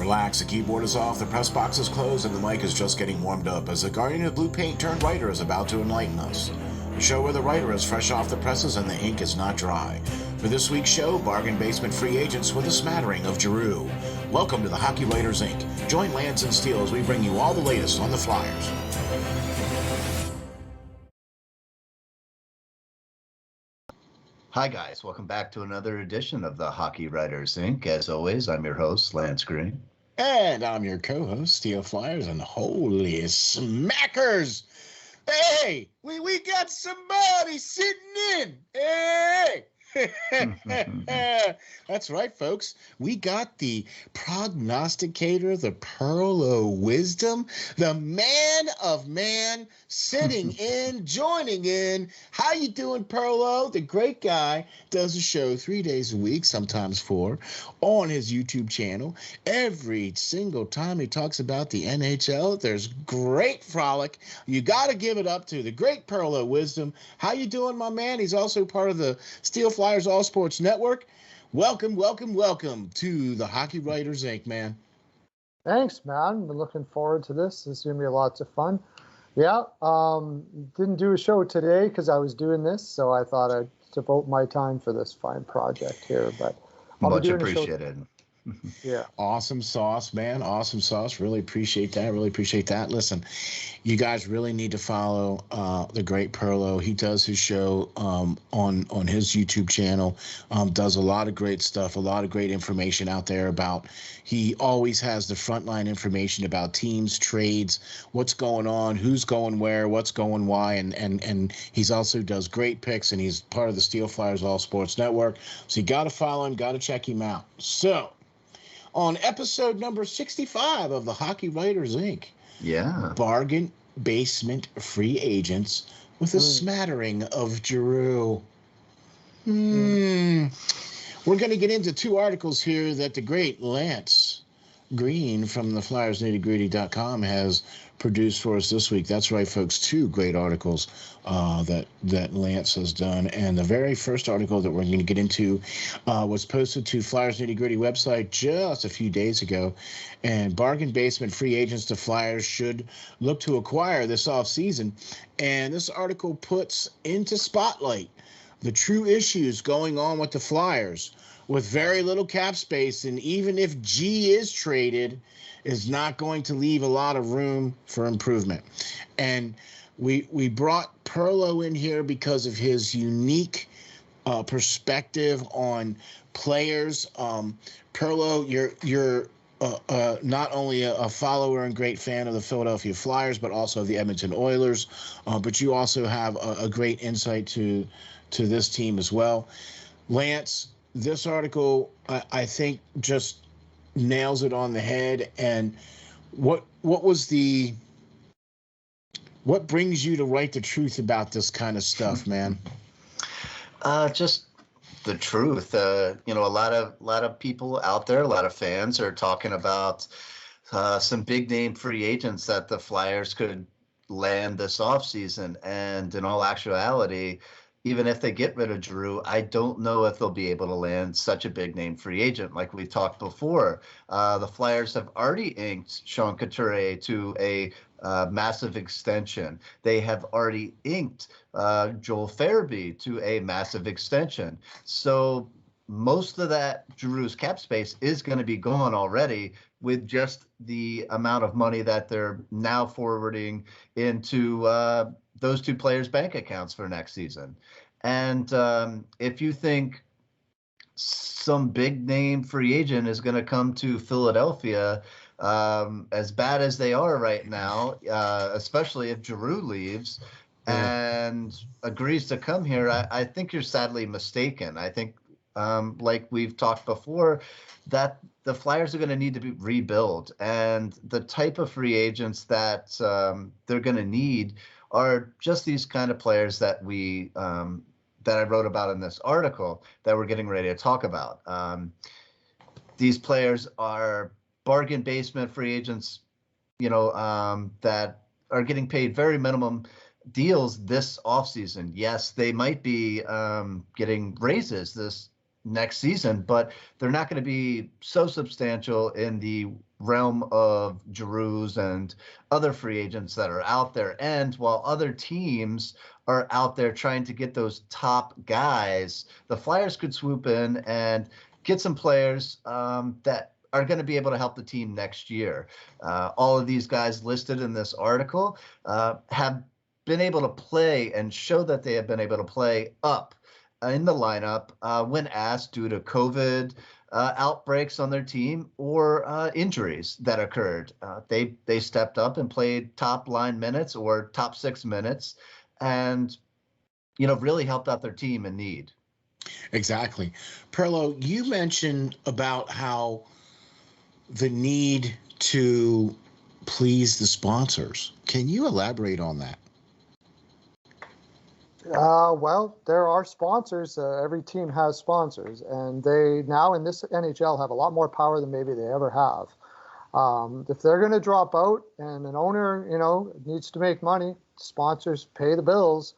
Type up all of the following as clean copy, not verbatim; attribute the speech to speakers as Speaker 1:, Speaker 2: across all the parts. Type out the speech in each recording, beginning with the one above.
Speaker 1: Relax, the keyboard is off, the press box is closed, and the mic is just getting warmed up as the Guardian of Blue Paint turned writer is about to enlighten us. A show where the writer is fresh off the presses and the ink is not dry. For this week's show, bargain basement free agents with a smattering of Giroux. Welcome to the Hockey Writers Inc. Join Lance and Steel as we bring you all the latest on the Flyers.
Speaker 2: Hi guys, welcome back to another edition of the Hockey Writers Inc. As always, I'm your host, Lance Green.
Speaker 1: And I'm your co-host, SteelFlyers, and holy smackers! Hey, we got somebody sitting in! Hey! That's right, folks. We got the prognosticator, the Pearlo Wisdom, the man of man, sitting in, joining in. How you doing, Pearlo? The great guy does a show 3 days a week, sometimes 4, on his YouTube channel. Every single time he talks about the NHL, there's great frolic. You got to give it up to the great Pearlo Wisdom. How you doing, my man? He's also part of the SteelFlyers All Sports Network. Welcome to the Hockey Writers Inc., man.
Speaker 3: Thanks, man. Been looking forward to this. This is going to be lots of fun. Yeah, didn't do a show today because I was doing this, so I thought I'd devote my time for this fine project here. But I'll
Speaker 2: Much
Speaker 3: be doing
Speaker 2: appreciated.
Speaker 3: Yeah.
Speaker 1: Awesome sauce, man. Awesome sauce. Really appreciate that. Listen, you guys really need to follow the great Pearlo. He does his show on his YouTube channel, does a lot of great stuff, a lot of great information out there about, he always has the frontline information about teams, trades, what's going on, who's going where, what's going why, and he's also does great picks, and he's part of the SteelFlyers All Sports Network. So you got to follow him, got to check him out. So, on episode number 65 of the Hockey Writers Inc.
Speaker 2: Yeah.
Speaker 1: Bargain basement free agents with a smattering of Giroux. We're going to get into 2 articles here that the great Lance Green from the FlyersNittyGritty.com has produced for us this week. That's right, folks. 2 great articles that Lance has done. And the very first article that we're going to get into was posted to Flyers Nitty Gritty website just a few days ago. And bargain basement free agents the Flyers should look to acquire this offseason. And this article puts into spotlight the true issues going on with the Flyers, with very little cap space, and even if G is traded, is not going to leave a lot of room for improvement. And we brought Pearlo in here because of his unique perspective on players. Pearlo, you're not only a follower and great fan of the Philadelphia Flyers, but also the Edmonton Oilers. But you also have a great insight to this team as well. Lance, this article, I think, just nails it on the head. And what brings you to write the truth about this kind of stuff, man?
Speaker 2: Just the truth. A lot of people out there, a lot of fans are talking about some big name free agents that the Flyers could land this offseason. And in all actuality, even if they get rid of Giroux, I don't know if they'll be able to land such a big name free agent. Like we talked before, the Flyers have already inked Sean Couturier to a massive extension. They have already inked Joel Farabee to a massive extension. So most of that Giroux's cap space is going to be gone already with just the amount of money that they're now forwarding into those 2 players' bank accounts for next season. And if you think some big name free agent is going to come to Philadelphia, as bad as they are right now, especially if Giroux leaves and agrees to come here, I think you're sadly mistaken. I think, like we've talked before, that the Flyers are going to need to rebuild, and the type of free agents that they're going to need are just these kind of players that that I wrote about in this article that we're getting ready to talk about. These players are bargain basement free agents, that are getting paid very minimum deals this offseason. Yes, they might be getting raises this next season, but they're not going to be so substantial in the realm of Giroux and other free agents that are out there. And while other teams are out there trying to get those top guys, the Flyers could swoop in and get some players that are going to be able to help the team next year. All of these guys listed in this article have been able to play and show that they have been able to play up in the lineup when asked due to COVID outbreaks on their team or injuries that occurred. They stepped up and played top line minutes or top 6 minutes and, really helped out their team in need.
Speaker 1: Exactly. Pearlo, you mentioned about how the need to please the sponsors. Can you elaborate on that?
Speaker 3: Well, there are sponsors. Every team has sponsors, and they now in this NHL have a lot more power than maybe they ever have. If they're going to drop out and an owner, needs to make money, sponsors pay the bills.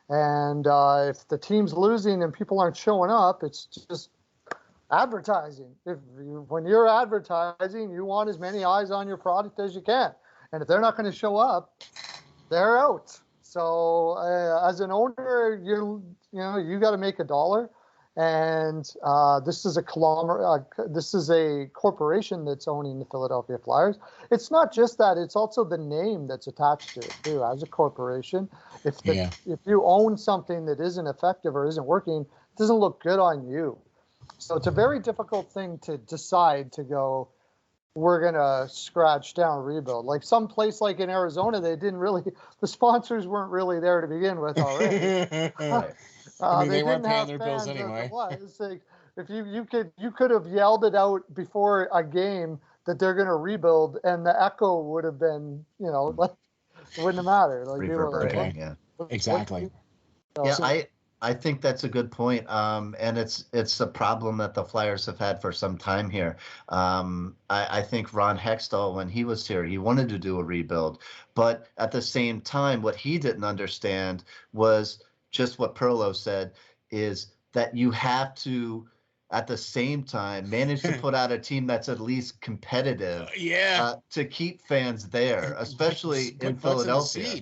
Speaker 3: And if the team's losing and people aren't showing up, it's just advertising. When you're advertising, you want as many eyes on your product as you can. And if they're not going to show up, they're out. So as an owner, you got to make a dollar. And this is a corporation that's owning the Philadelphia Flyers. It's not just that; it's also the name that's attached to it too. As a corporation, if you own something that isn't effective or isn't working, it doesn't look good on you. So it's a very difficult thing to decide to go, we're going to scratch down, rebuild. Like some place like in Arizona, the sponsors weren't really there to begin with already.
Speaker 1: They weren't paying their bills anyway.
Speaker 3: It's like if you could have yelled it out before a game that they're going to rebuild, and the echo would have been, it wouldn't have mattered. Like
Speaker 2: reverberating,
Speaker 1: exactly.
Speaker 2: I think that's a good point. And it's a problem that the Flyers have had for some time here. I think Ron Hextall, when he was here, he wanted to do a rebuild. But at the same time, what he didn't understand was just what Pearlo said, is that you have to, at the same time, manage to put out a team that's at least competitive to keep fans there, especially in Philadelphia.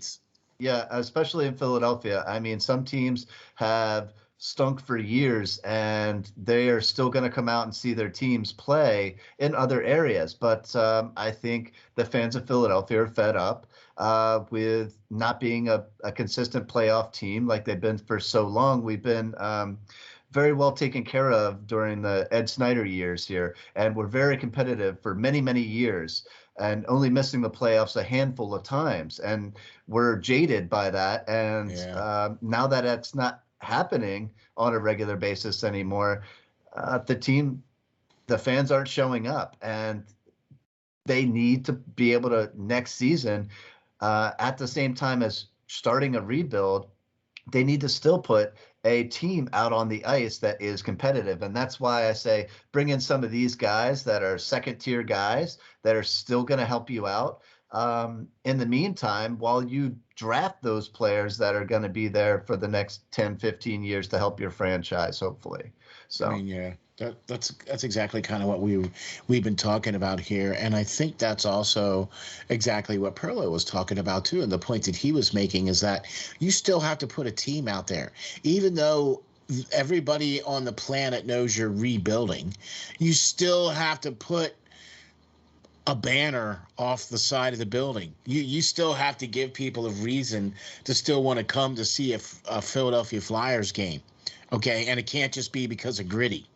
Speaker 2: Yeah, especially in Philadelphia. I mean, some teams have stunk for years and they are still going to come out and see their teams play in other areas. But I think the fans of Philadelphia are fed up with not being a consistent playoff team like they've been for so long. We've been very well taken care of during the Ed Snyder years here, and we're very competitive for many, many years and only missing the playoffs a handful of times. And we're jaded by that. And now that it's not happening on a regular basis anymore, the fans aren't showing up, and they need to be able to next season, at the same time as starting a rebuild, they need to still put a team out on the ice that is competitive. And that's why I say bring in some of these guys that are second tier guys that are still going to help you out in the meantime, while you draft those players that are going to be there for the next 10, 15 years to help your franchise, hopefully. So,
Speaker 1: I mean, that's exactly kind of what we've been talking about here. And I think that's also exactly what Pearlo was talking about too. And the point that he was making is that you still have to put a team out there, even though everybody on the planet knows you're rebuilding. You still have to put a banner off the side of the building. You still have to give people a reason to still want to come to see a Philadelphia Flyers game. Okay. And it can't just be because of Gritty.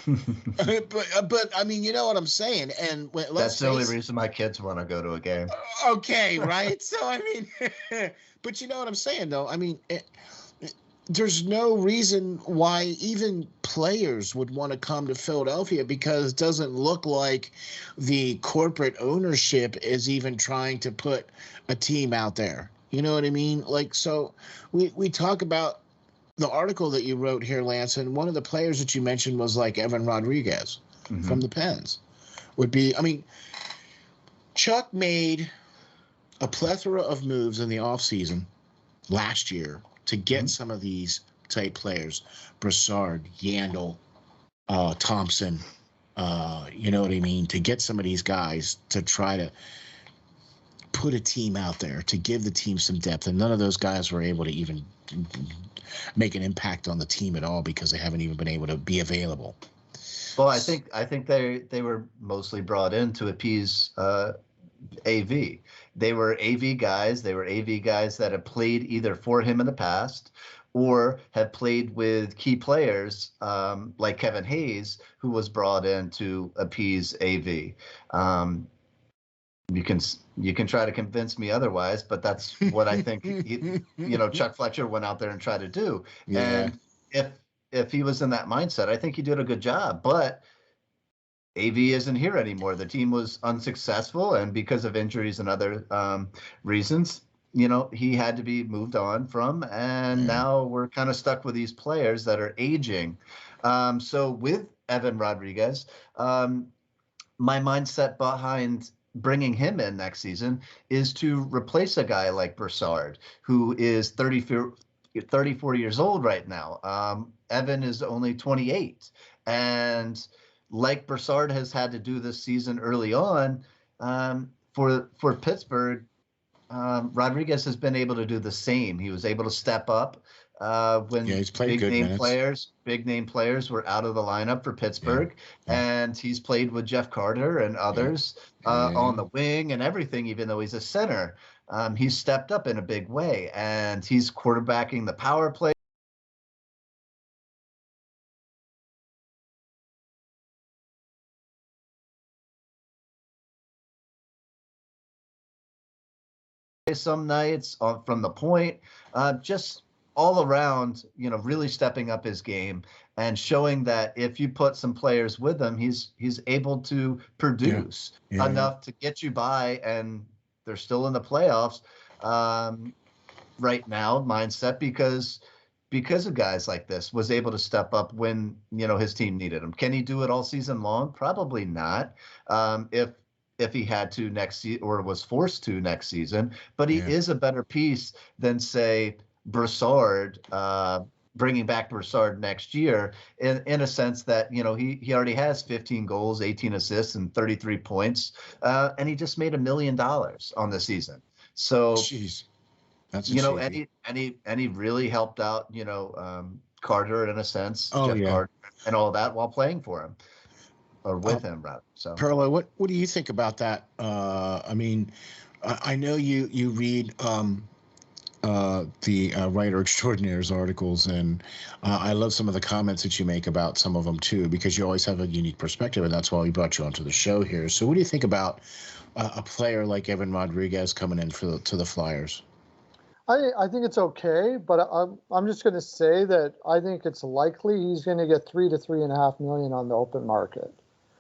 Speaker 1: but I mean, you know what I'm saying, and
Speaker 2: that's the only reason my kids want to go to a game.
Speaker 1: Okay, right. So I mean, but you know what I'm saying, though. I mean, there's no reason why even players would want to come to Philadelphia, because it doesn't look like the corporate ownership is even trying to put a team out there. You know what I mean? Like, so we talk about the article that you wrote here, Lance, and one of the players that you mentioned was like Evan Rodriguez from the Pens. Would be, I mean, Chuck made a plethora of moves in the offseason last year to get some of these type players: Brassard, Yandel, Thompson, You know what I mean? To get some of these guys to try to put a team out there, to give the team some depth, and none of those guys were able to even make an impact on the team at all because they haven't even been able to be available.
Speaker 2: Well, I think they were mostly brought in to appease AV. They were AV guys. They were AV guys that have played either for him in the past or have played with key players like Kevin Hayes, who was brought in to appease AV. You can try to convince me otherwise, but that's what I think. Chuck Fletcher went out there and tried to do.
Speaker 1: Yeah.
Speaker 2: And if he was in that mindset, I think he did a good job. But AV isn't here anymore. The team was unsuccessful, and because of injuries and other reasons, he had to be moved on from. And now we're kind of stuck with these players that are aging. So with Evan Rodriguez, my mindset behind bringing him in next season is to replace a guy like Brassard, who is 34 years old right now. Evan is only 28. And like Brassard has had to do this season early on, for Pittsburgh, Rodriguez has been able to do the same. He was able to step up when
Speaker 1: he's played big name
Speaker 2: players were out of the lineup for Pittsburgh, and he's played with Jeff Carter and others on the wing and everything. Even though he's a center, he's stepped up in a big way, and he's quarterbacking the power play. Some nights from the point, just all around, really stepping up his game and showing that if you put some players with him, he's able to produce enough to get you by, and they're still in the playoffs right now. Mindset because of guys like this was able to step up when his team needed him. Can he do it all season long? Probably not. If he had to next season or was forced to next season, but he is a better piece than, say, Brassard, bringing back Brassard next year in a sense that, he already has 15 goals, 18 assists, and 33 points, and he just made $1 million on the season. So,
Speaker 1: jeez, that's
Speaker 2: and he really helped out, Carter in a sense, Jeff Carter, and all that while playing for him. Or with him, rather. So,
Speaker 1: Pearlo, what do you think about that? I mean, I know you read the Writer Extraordinaire's articles, and I love some of the comments that you make about some of them too, because you always have a unique perspective, and that's why we brought you onto the show here. So, what do you think about a player like Evan Rodriguez coming in to the Flyers?
Speaker 3: I think it's okay, but I'm just going to say that I think it's likely he's going to get $3 to $3.5 million on the open market.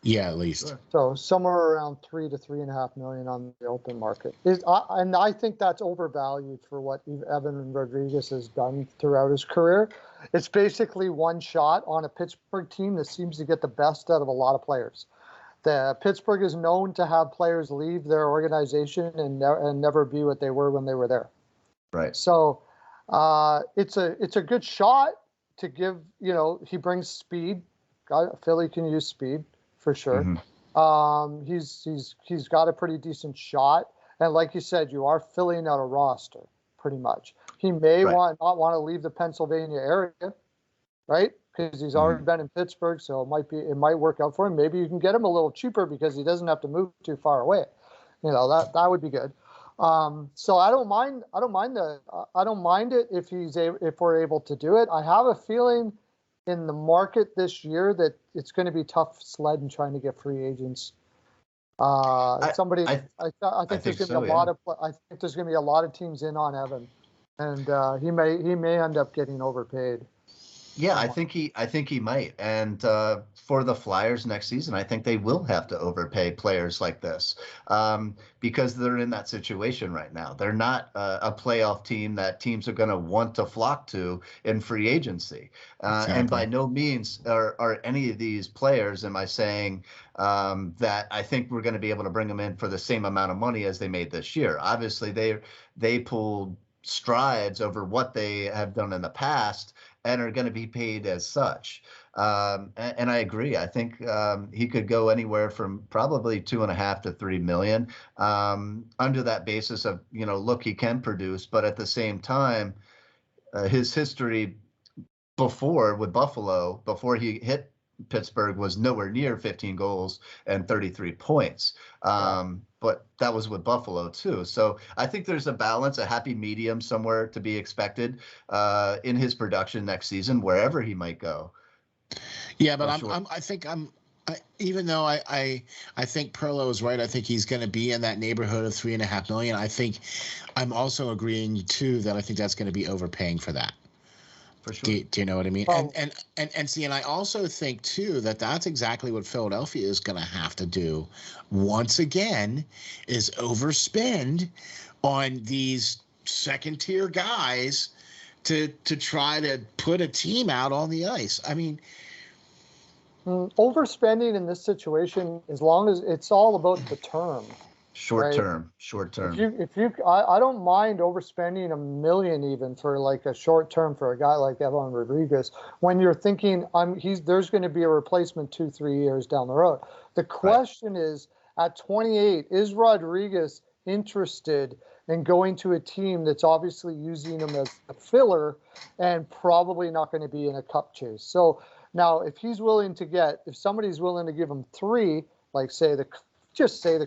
Speaker 1: Yeah, at least.
Speaker 3: Sure. So somewhere around $3 to $3.5 million on the open market and I think that's overvalued for what Evan Rodriguez has done throughout his career. It's basically one shot on a Pittsburgh team that seems to get the best out of a lot of players. Pittsburgh is known to have players leave their organization and never be what they were when they were there.
Speaker 2: Right. So
Speaker 3: it's a good shot to give. He brings speed. Philly can use speed. For sure. Mm-hmm. He's got a pretty decent shot. And like you said, you are filling out a roster pretty much. He may not want to leave the Pennsylvania area, right? Because he's already been in Pittsburgh, so it might work out for him. Maybe you can get him a little cheaper because he doesn't have to move too far away. That would be good. So I don't mind it if we're able to do it. I have a feeling in the market this year that it's going to be tough sledding trying to get free agents. I think there's going to be a lot of teams in on Evan, and he may end up getting overpaid.
Speaker 2: Yeah, I think he might. And for the Flyers next season, I think they will have to overpay players like this because they're in that situation right now. They're not a playoff team that teams are going to want to flock to in free agency. Exactly. And by no means are any of these players, am I saying that I think we're going to be able to bring them in for the same amount of money as they made this year. Obviously, they pulled strides over what they have done in the past and are going to be paid as such. And I agree. I think he could go anywhere from probably 2.5 to 3 million under that basis of, look, he can produce, but at the same time, his history before with Buffalo, before he hit Pittsburgh, was nowhere near 15 goals and 33 points. But that was with Buffalo too. So I think there's a balance, a happy medium somewhere to be expected in his production next season, wherever he might go.
Speaker 1: Yeah, but even though I think Pearlo is right, I think he's going to be in that neighborhood of 3.5 million. I think I'm also agreeing too that I think that's going to be overpaying for that.
Speaker 2: For sure.
Speaker 1: Do you know what I mean? And I also think too that that's exactly what Philadelphia is going to have to do once again, is overspend on these second tier guys to try to put a team out on the ice. I mean,
Speaker 3: overspending in this situation, as long as it's all about the term.
Speaker 2: Short term.
Speaker 3: I don't mind overspending $1 million even for like a short term for a guy like Evan Rodriguez, when you're thinking there's going to be a replacement 2-3 years down the road. The question is, at 28, is Rodriguez interested in going to a team that's obviously using him as a filler and probably not going to be in a cup chase? So now, if somebody's willing to give him 3, like say the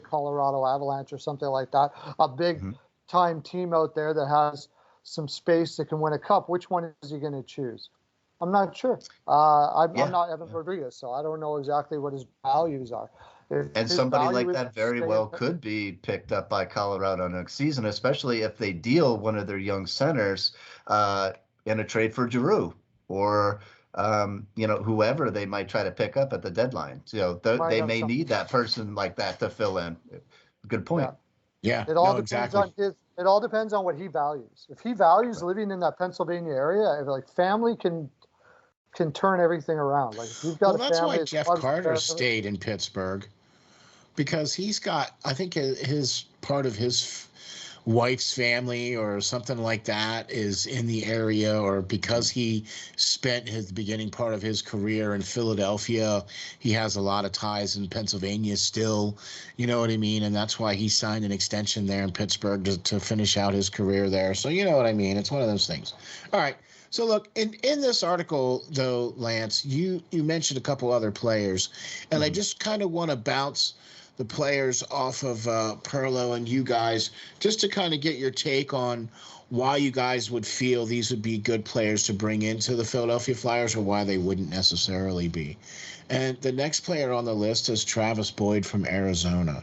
Speaker 3: Colorado Avalanche or something like that, a big time team out there that has some space that can win a cup, which one is he going to choose? I'm not sure. I'm not Evan Rodriguez, so I don't know exactly what his values are.
Speaker 2: And somebody like that very well could be picked up by Colorado next season, especially if they deal one of their young centers in a trade for Giroux or whoever they might try to pick up at the deadline. So they may need that person like that to fill in. Good point.
Speaker 1: Yeah.
Speaker 3: It all depends on what he values. If he values living in that Pennsylvania area, like family can turn everything around. Like if you've got
Speaker 1: that's why Jeff Carter stayed in Pittsburgh, because he's got, I think his part of his wife's family or something like that is in the area, or because he spent his beginning part of his career in Philadelphia, he has a lot of ties in Pennsylvania still, you know what I mean? And that's why he signed an extension there in Pittsburgh to finish out his career there. So you know what I mean? It's one of those things. All right. So look, in this article though, Lance, you mentioned a couple other players, and I just kind of want to bounce the players off of Pearlo and you guys, just to kind of get your take on why you guys would feel these would be good players to bring into the Philadelphia Flyers, or why they wouldn't necessarily be. And the next player on the list is Travis Boyd from Arizona.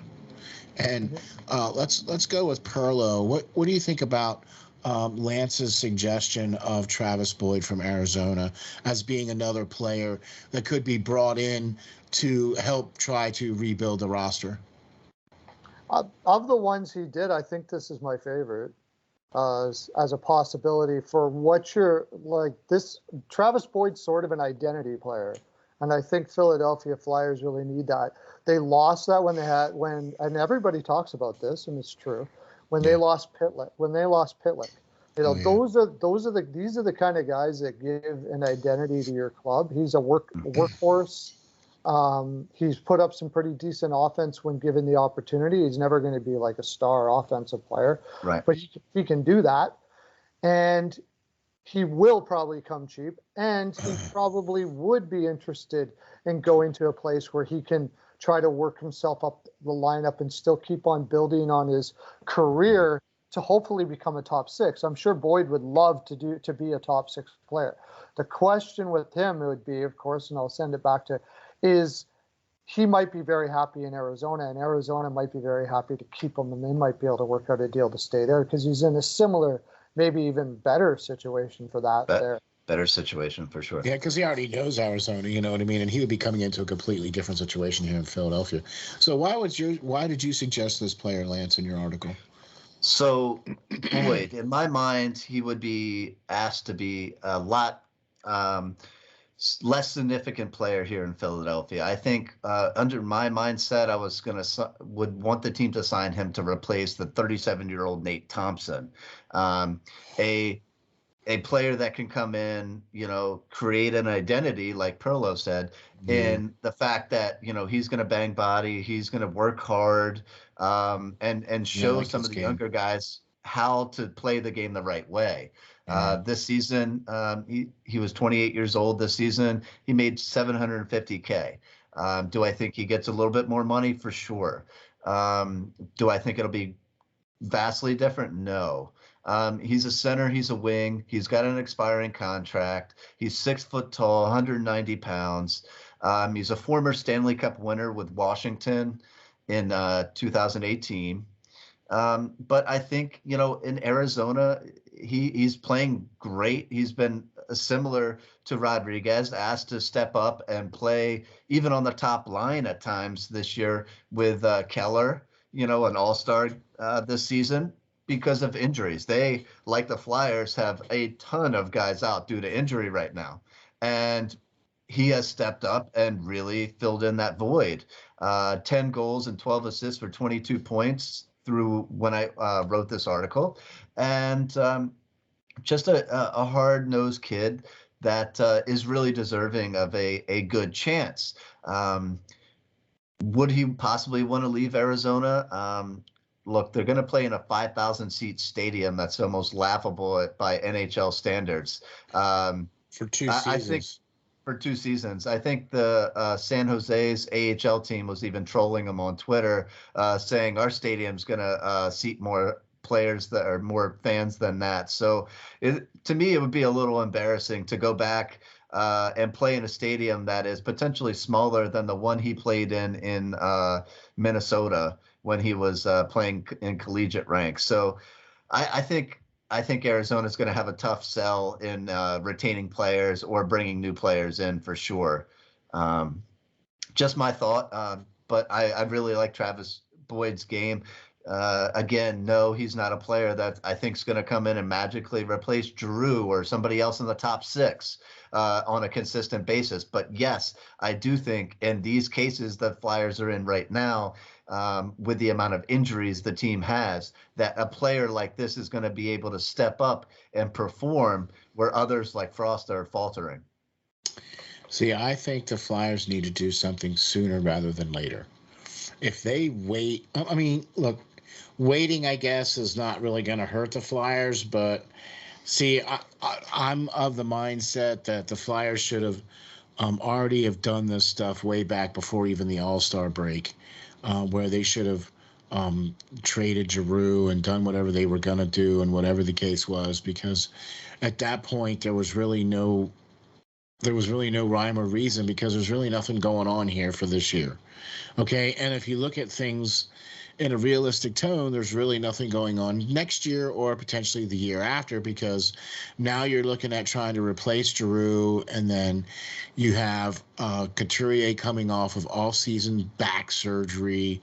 Speaker 1: And let's go with Pearlo. What do you think about Lance's suggestion of Travis Boyd from Arizona as being another player that could be brought in to help try to rebuild the roster?
Speaker 3: Of the ones he did, I think this is my favorite as a possibility for what you're like. This Travis Boyd's sort of an identity player, and I think Philadelphia Flyers really need that. They lost that and everybody talks about this, and it's true, when they lost Pitlick. These are the kind of guys that give an identity to your club. He's a workhorse. He's put up some pretty decent offense when given the opportunity. He's never going to be like a star offensive player,
Speaker 2: right?
Speaker 3: But he can do that, and he will probably come cheap, and he probably would be interested in going to a place where he can try to work himself up the lineup and still keep on building on his career to hopefully become a top 6. I'm sure Boyd would love to be a top 6 player. The question with him would be, of course, and I'll send it back to, is he might be very happy in Arizona, and Arizona might be very happy to keep him, and they might be able to work out a deal to stay there because he's in a similar, maybe even better situation for that there.
Speaker 2: Better situation for sure.
Speaker 1: Yeah, because he already knows Arizona, you know what I mean? And he would be coming into a completely different situation here in Philadelphia. So why did you suggest this player, Lance, in your article?
Speaker 2: So, Boyd, in my mind, he would be asked to be a lot less significant player here in Philadelphia. I think under my mindset, I was would want the team to sign him to replace the 37-year-old Nate Thompson, a player that can come in, create an identity, like Pearlo said, in the fact that he's going to bang body, he's going to work hard, and show some of the younger guys how to play the game the right way. This season, he was 28 years old this season. He made $750K. Do I think he gets a little bit more money? For sure. Do I think it'll be vastly different? No. He's a center. He's a wing. He's got an expiring contract. He's 6 foot tall, 190 pounds. He's a former Stanley Cup winner with Washington in 2018. But I think, in Arizona, he's playing great. He's been similar to Rodriguez, asked to step up and play even on the top line at times this year with Keller, an all-star this season because of injuries. They, like the Flyers, have a ton of guys out due to injury right now. And he has stepped up and really filled in that void. 10 goals and 12 assists for 22 points through when I wrote this article. And just a hard-nosed kid that is really deserving of a good chance. Would he possibly want to leave Arizona? Look, they're going to play in a 5,000-seat stadium that's almost laughable by NHL standards.
Speaker 1: For 2 seasons.
Speaker 2: I think for 2 seasons. I think the San Jose's AHL team was even trolling him on Twitter, saying our stadium's going to seat more players that are more fans than that. So to me, it would be a little embarrassing to go back and play in a stadium that is potentially smaller than the one he played in Minnesota when he was playing in collegiate ranks. So I think Arizona's going to have a tough sell in retaining players or bringing new players in for sure. Just my thought, but I really like Travis Boyd's game. Again, no, he's not a player that I think is going to come in and magically replace Giroux or somebody else in the top 6 on a consistent basis. But yes, I do think in these cases that Flyers are in right now, with the amount of injuries the team has, that a player like this is going to be able to step up and perform where others like Frost are faltering.
Speaker 1: See, I think the Flyers need to do something sooner rather than later. If they wait, I mean, look, waiting, I guess, is not really going to hurt the Flyers, but see, I'm of the mindset that the Flyers should have already have done this stuff way back before even the All-Star break, where they should have traded Giroux and done whatever they were going to do and whatever the case was, because at that point there was really no rhyme or reason, because there's really nothing going on here for this year. Okay, and if you look at things in a realistic tone, there's really nothing going on next year or potentially the year after, because now you're looking at trying to replace Giroux, and then you have Couturier coming off of all-season back surgery,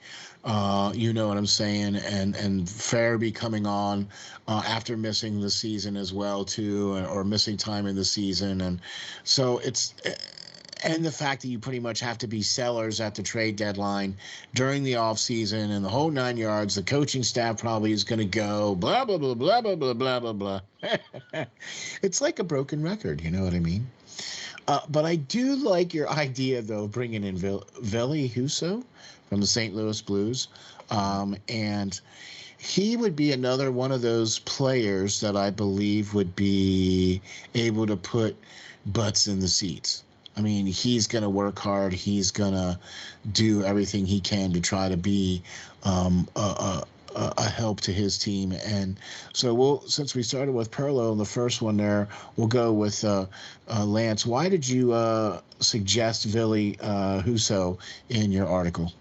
Speaker 1: you know what I'm saying, and Farabee coming on after missing the season as well too, or missing time in the season, and so it's. And the fact that you pretty much have to be sellers at the trade deadline during the offseason and the whole 9 yards, the coaching staff probably is going to go blah, blah, blah, blah, blah, blah, blah, blah, blah. It's like a broken record, you know what I mean? But I do like your idea, though, of bringing in Ville Husso from the St. Louis Blues. And he would be another one of those players that I believe would be able to put butts in the seats. I mean, he's going to work hard. He's going to do everything he can to try to be a help to his team. And so since we started with Pearlo, the first one there, we'll go with Lance. Why did you suggest Ville Husso in your article?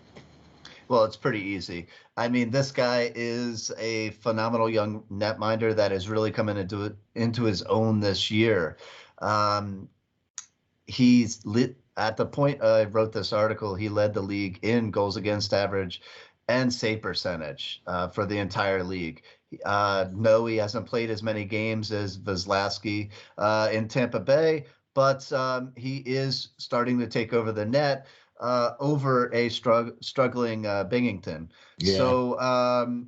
Speaker 2: Well, it's pretty easy. I mean, this guy is a phenomenal young netminder that is really coming into his own this year. He's lit at the point I wrote this article. He led the league in goals against average and save percentage for the entire league. No, he hasn't played as many games as Vasilevsky in Tampa Bay, but he is starting to take over the net over a struggling Binghamton.
Speaker 1: Yeah.
Speaker 2: So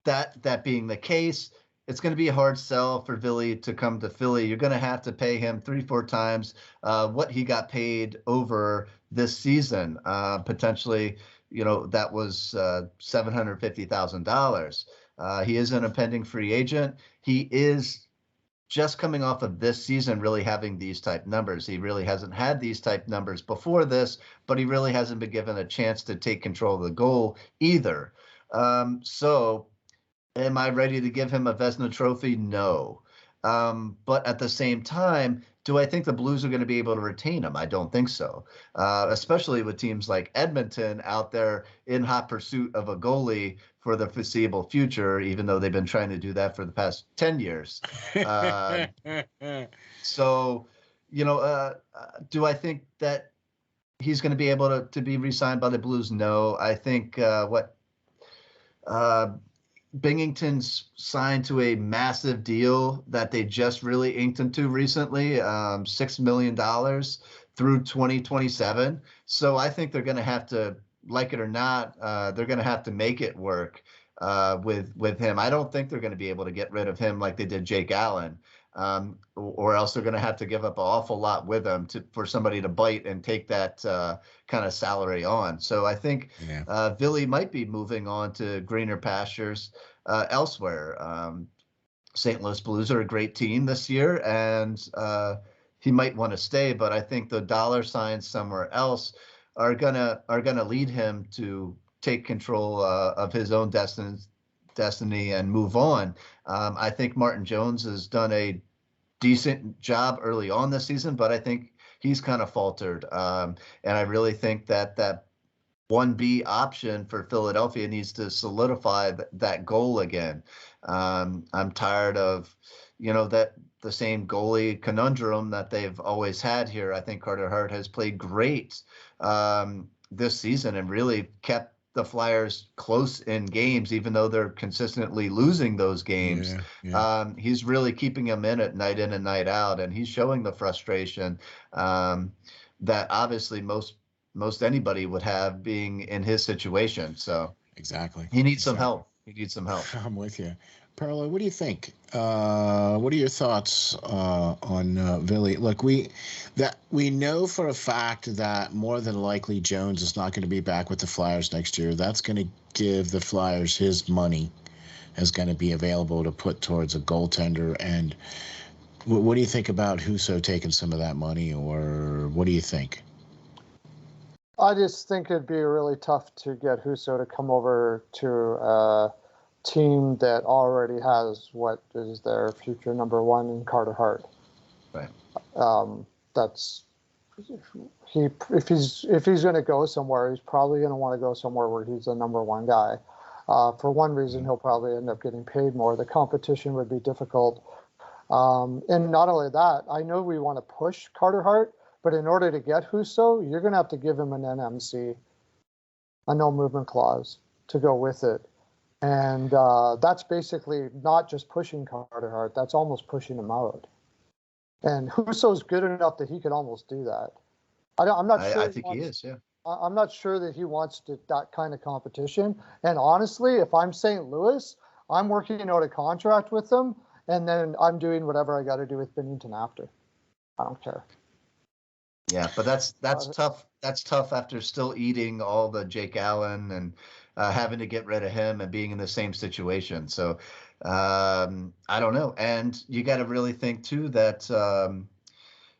Speaker 2: that being the case, it's going to be a hard sell for Billy to come to Philly. You're going to have to pay him 3-4 times what he got paid over this season. Potentially, that was $750,000. He is an impending free agent. He is just coming off of this season really having these type numbers. He really hasn't had these type numbers before this, but he really hasn't been given a chance to take control of the goal either. So am I ready to give him a Vezina trophy? No. But at the same time, do I think the Blues are going to be able to retain him? I don't think so, especially with teams like Edmonton out there in hot pursuit of a goalie for the foreseeable future, even though they've been trying to do that for the past 10 years. So, do I think that he's going to be able to be re-signed by the Blues? No. I think Binghamton's signed to a massive deal that they just really inked into recently, $6 million through 2027. So I think they're going to have to, like it or not, they're going to have to make it work with him. I don't think they're going to be able to get rid of him like they did Jake Allen, or else they're going to have to give up an awful lot with him for somebody to bite and take that kind of salary on. So I think Billy might be moving on to greener pastures elsewhere. St. Louis Blues are a great team this year, and he might want to stay, but I think the dollar signs somewhere else are gonna lead him to take control of his own destiny and move on. I think Martin Jones has done a decent job early on this season, but I think he's kind of faltered. And I really think that 1B option for Philadelphia needs to solidify that goal again. I'm tired of, that the same goalie conundrum that they've always had here. I think Carter Hart has played great this season and really kept the Flyers close in games, even though they're consistently losing those games. He's really keeping them in it night in and night out, and he's showing the frustration that obviously most anybody would have being in his situation. So
Speaker 1: exactly,
Speaker 2: he needs some help. He needs some help.
Speaker 1: I'm with you. Pearlo, what do you think? What are your thoughts on Billy? Look, we know for a fact that more than likely Jones is not going to be back with the Flyers next year. That's going to give the Flyers his money is going to be available to put towards a goaltender. And what do you think about Husso taking some of that money, or what do you think?
Speaker 3: I just think it'd be really tough to get Husso to come over to team that already has what is their future number one in Carter Hart.
Speaker 2: Right.
Speaker 3: That's if he's going to go somewhere, he's probably going to want to go somewhere where he's the number one guy. For one reason, he'll probably end up getting paid more. The competition would be difficult. And not only that, I know we want to push Carter Hart, but in order to get Husso, you're going to have to give him an NMC, a no movement clause, to go with it. And that's basically not just pushing Carter Hart, that's almost pushing him out. And Husso's good enough that he could almost do that. I'm not sure.
Speaker 2: I think he is, yeah.
Speaker 3: I'm not sure that he wants that kind of competition. And honestly, if I'm St. Louis, I'm working out a contract with them, and then I'm doing whatever I got to do with Bennington after. I don't care.
Speaker 2: Yeah, but that's tough. That's tough after still eating all the Jake Allen and having to get rid of him and being in the same situation. So I don't know. And you got to really think too that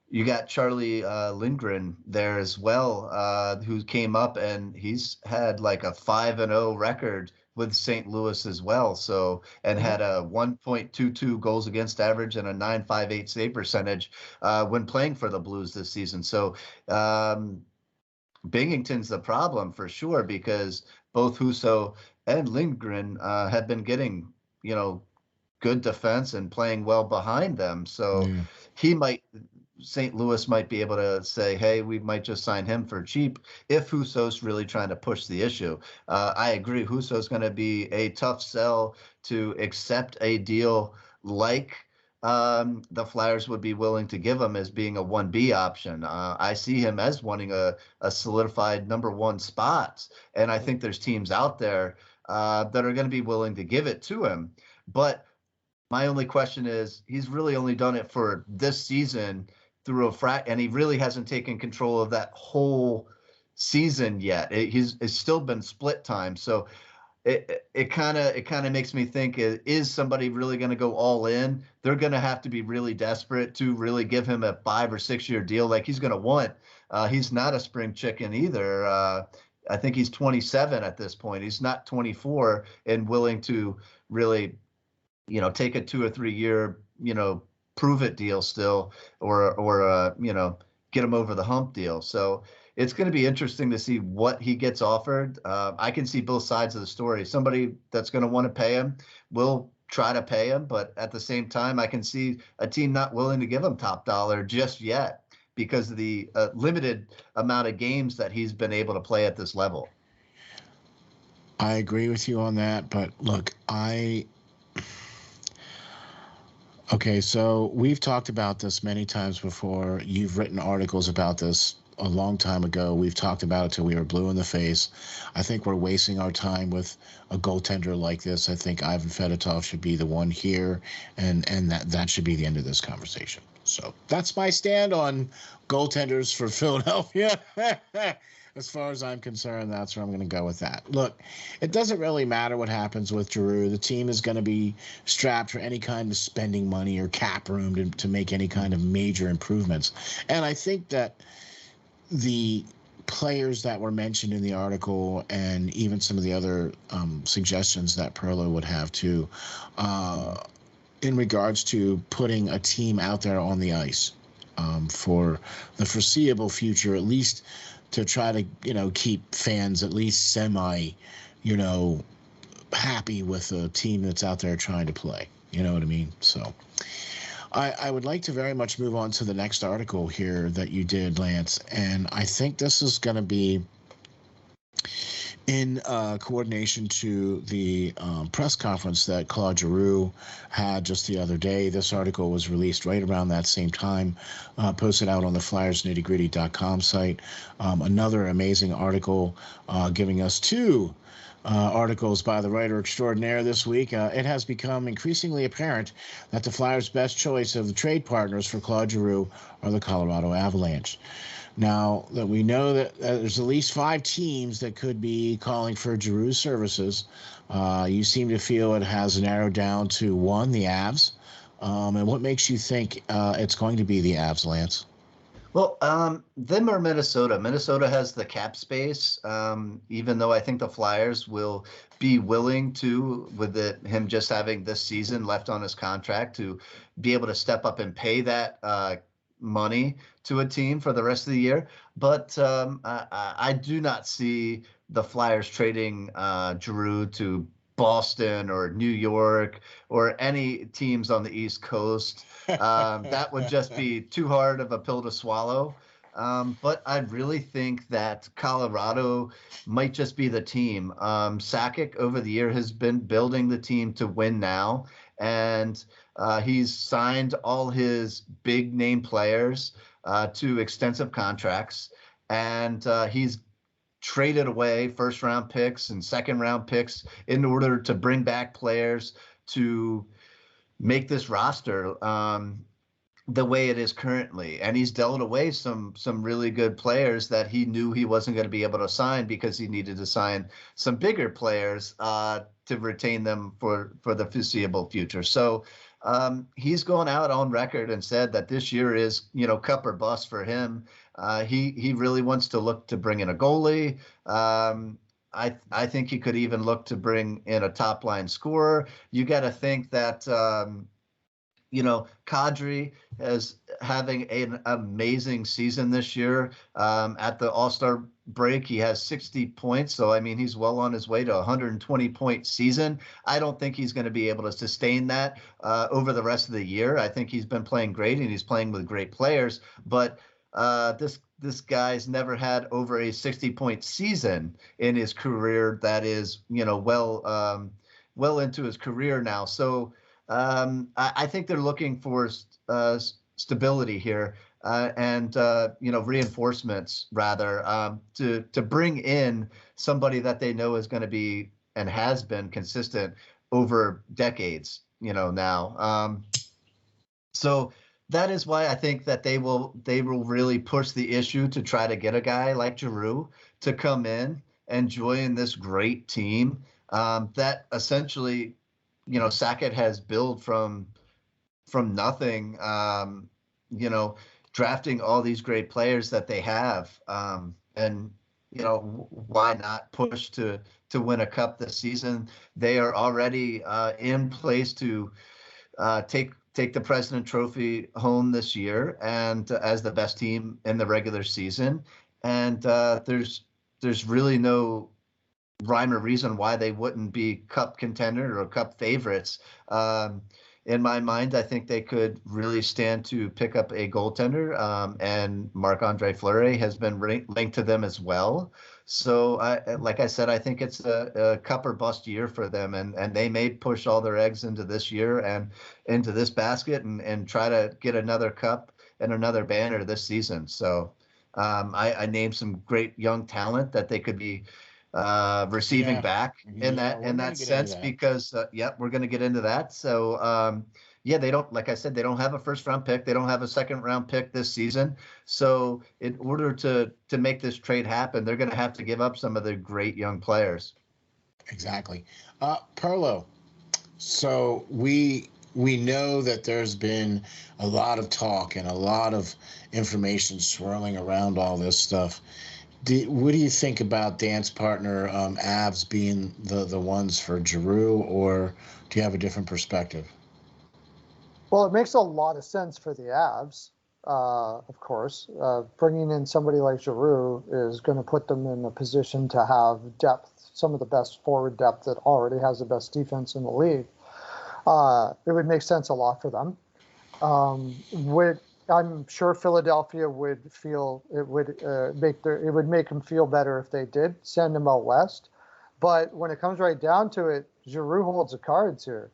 Speaker 2: you got Charlie Lindgren there as well, who came up and he's had like a 5-0 record with St. Louis as well. So, and had a 1.22 goals against average and a .958 save percentage when playing for the Blues this season. So Binghamton's the problem for sure, because both Husso and Lindgren have been getting, good defense and playing well behind them. So St. Louis might be able to say, hey, we might just sign him for cheap if Husso's really trying to push the issue. I agree. Husso's going to be a tough sell to accept a deal like the Flyers would be willing to give him as being a 1B option. I see him as wanting a solidified number 1 spot. And I think there's teams out there that are going to be willing to give it to him. But my only question is, he's really only done it for this season through and he really hasn't taken control of that whole season yet. It's still been split time. So it kind of makes me think, is somebody really going to go all in? They're going to have to be really desperate to really give him a 5 or 6 year deal like he's going to want. He's not a spring chicken either. I think he's 27 at this point. He's not 24 and willing to really, take a 2 or 3 year, prove it deal still, or get him over the hump deal. So it's going to be interesting to see what he gets offered. I can see both sides of the story. Somebody that's going to want to pay him will try to pay him, but at the same time, I can see a team not willing to give him top dollar just yet because of the limited amount of games that he's been able to play at this level.
Speaker 1: I agree with you on that, but look, okay, so we've talked about this many times before. You've written articles about this a long time ago. We've talked about it till we were blue in the face. I think we're wasting our time with a goaltender like this. I think Ivan Fedotov should be the one here, and that should be the end of this conversation. So that's my stand on goaltenders for Philadelphia. As far as I'm concerned, that's where I'm going to go with that. Look, it doesn't really matter what happens with Giroux. The team is going to be strapped for any kind of spending money or cap room to make any kind of major improvements. And I think that the players that were mentioned in the article and even some of the other suggestions that Pearlo would have too, in regards to putting a team out there on the ice for the foreseeable future, at least to try to, keep fans at least semi, happy with a team that's out there trying to play. You know what I mean? So I would like to very much move on to the next article here that you did, Lance. And I think this is going to be in coordination to the press conference that Claude Giroux had just the other day. This article was released right around that same time, posted out on the FlyersNittyGritty.com site. Another amazing article giving us two articles by the Writer Extraordinaire this week. It has become increasingly apparent that the Flyers' best choice of trade partners for Claude Giroux are the Colorado Avalanche. Now that we know that there's at least 5 teams that could be calling for Giroux's services, you seem to feel it has narrowed down to 1, the Aves. And what makes you think it's going to be the Aves, Lance?
Speaker 2: Well, them or Minnesota. Minnesota has the cap space, even though I think the Flyers will be willing to, with him just having this season left on his contract, to be able to step up and pay that money to a team for the rest of the year. But I do not see the Flyers trading Giroux to Boston or New York or any teams on the East Coast. That would just be too hard of a pill to swallow. But I really think that Colorado might just be the team. Sakic over the year has been building the team to win now, and he's signed all his big name players to extensive contracts, and he's traded away first round picks and second round picks in order to bring back players to make this roster the way it is currently. And he's dealt away some really good players that he knew he wasn't going to be able to sign because he needed to sign some bigger players to retain them for the foreseeable future. So he's gone out on record and said that this year is, cup or bust for him. He really wants to look to bring in a goalie. I think he could even look to bring in a top line scorer. You got to think that, Kadri is having an amazing season this year. At the All-Star break, he has 60 points. So, he's well on his way to a 120-point season. I don't think he's going to be able to sustain that over the rest of the year. I think he's been playing great, and he's playing with great players. But this guy's never had over a 60-point season in his career. That is, well into his career now. So I think they're looking for stability here and reinforcements rather to bring in somebody that they know is going to be and has been consistent over decades. Now. So that is why I think that they will really push the issue to try to get a guy like Giroux to come in and join this great team that essentially, Sackett has built from nothing. Drafting all these great players that they have, and why not push to win a cup this season? They are already in place to take the President Trophy home this year, and as the best team in the regular season. And there's really no rhyme or reason why they wouldn't be cup contender or cup favorites. In my mind, I think they could really stand to pick up a goaltender, and Marc-Andre Fleury has been linked to them as well. So, like I said, I think it's a cup or bust year for them, and they may push all their eggs into this year and into this basket and try to get another cup and another banner this season. So I named some great young talent that they could be receiving back in that sense, because we're going to get into that. So they don't, like I said, they don't have a first round pick. They don't have a second round pick this season. So in order to make this trade happen, they're going to have to give up some of their great young players.
Speaker 1: Exactly. Pearlo, so we know that there's been a lot of talk and a lot of information swirling around all this stuff. What do you think about dance partner Aves being the ones for Giroux, or do you have a different perspective?
Speaker 3: Well, it makes a lot of sense for the Aves, of course. Bringing in somebody like Giroux is going to put them in a position to have depth, some of the best forward depth that already has the best defense in the league. It would make sense a lot for them. I'm sure Philadelphia would feel it would make them feel better if they did send him out west. But when it comes right down to it, Giroux holds the cards here.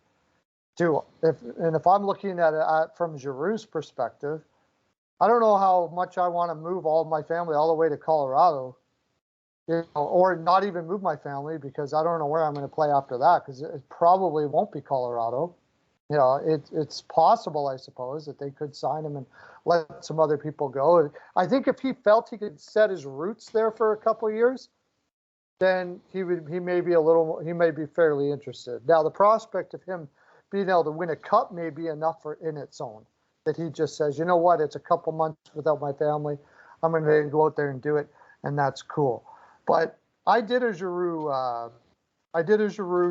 Speaker 3: If I'm looking at it from Giroux's perspective, I don't know how much I want to move all of my family all the way to Colorado, or not even move my family, because I don't know where I'm going to play after that, because it probably won't be Colorado. It's possible, I suppose, that they could sign him and let some other people go. I think if he felt he could set his roots there for a couple of years, then he may be fairly interested. Now, the prospect of him being able to win a cup may be enough in its own, that he just says, you know what, it's a couple months without my family, I'm going to go out there and do it, and that's cool. But I did a Giroux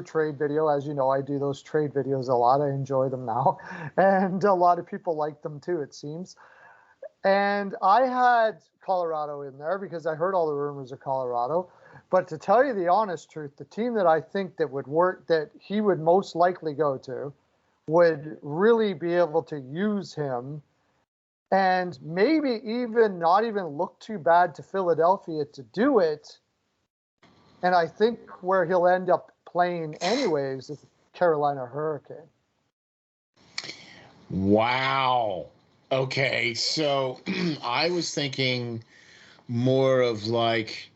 Speaker 3: trade video. As you know, I do those trade videos a lot. I enjoy them now. And a lot of people like them too, it seems. And I had Colorado in there because I heard all the rumors of Colorado. But to tell you the honest truth, the team that I think that would work, that he would most likely go to, would really be able to use him and maybe even not even look too bad to Philadelphia to do it. And I think where he'll end up playing anyways is Carolina Hurricane.
Speaker 1: Wow. Okay, so I was thinking more of like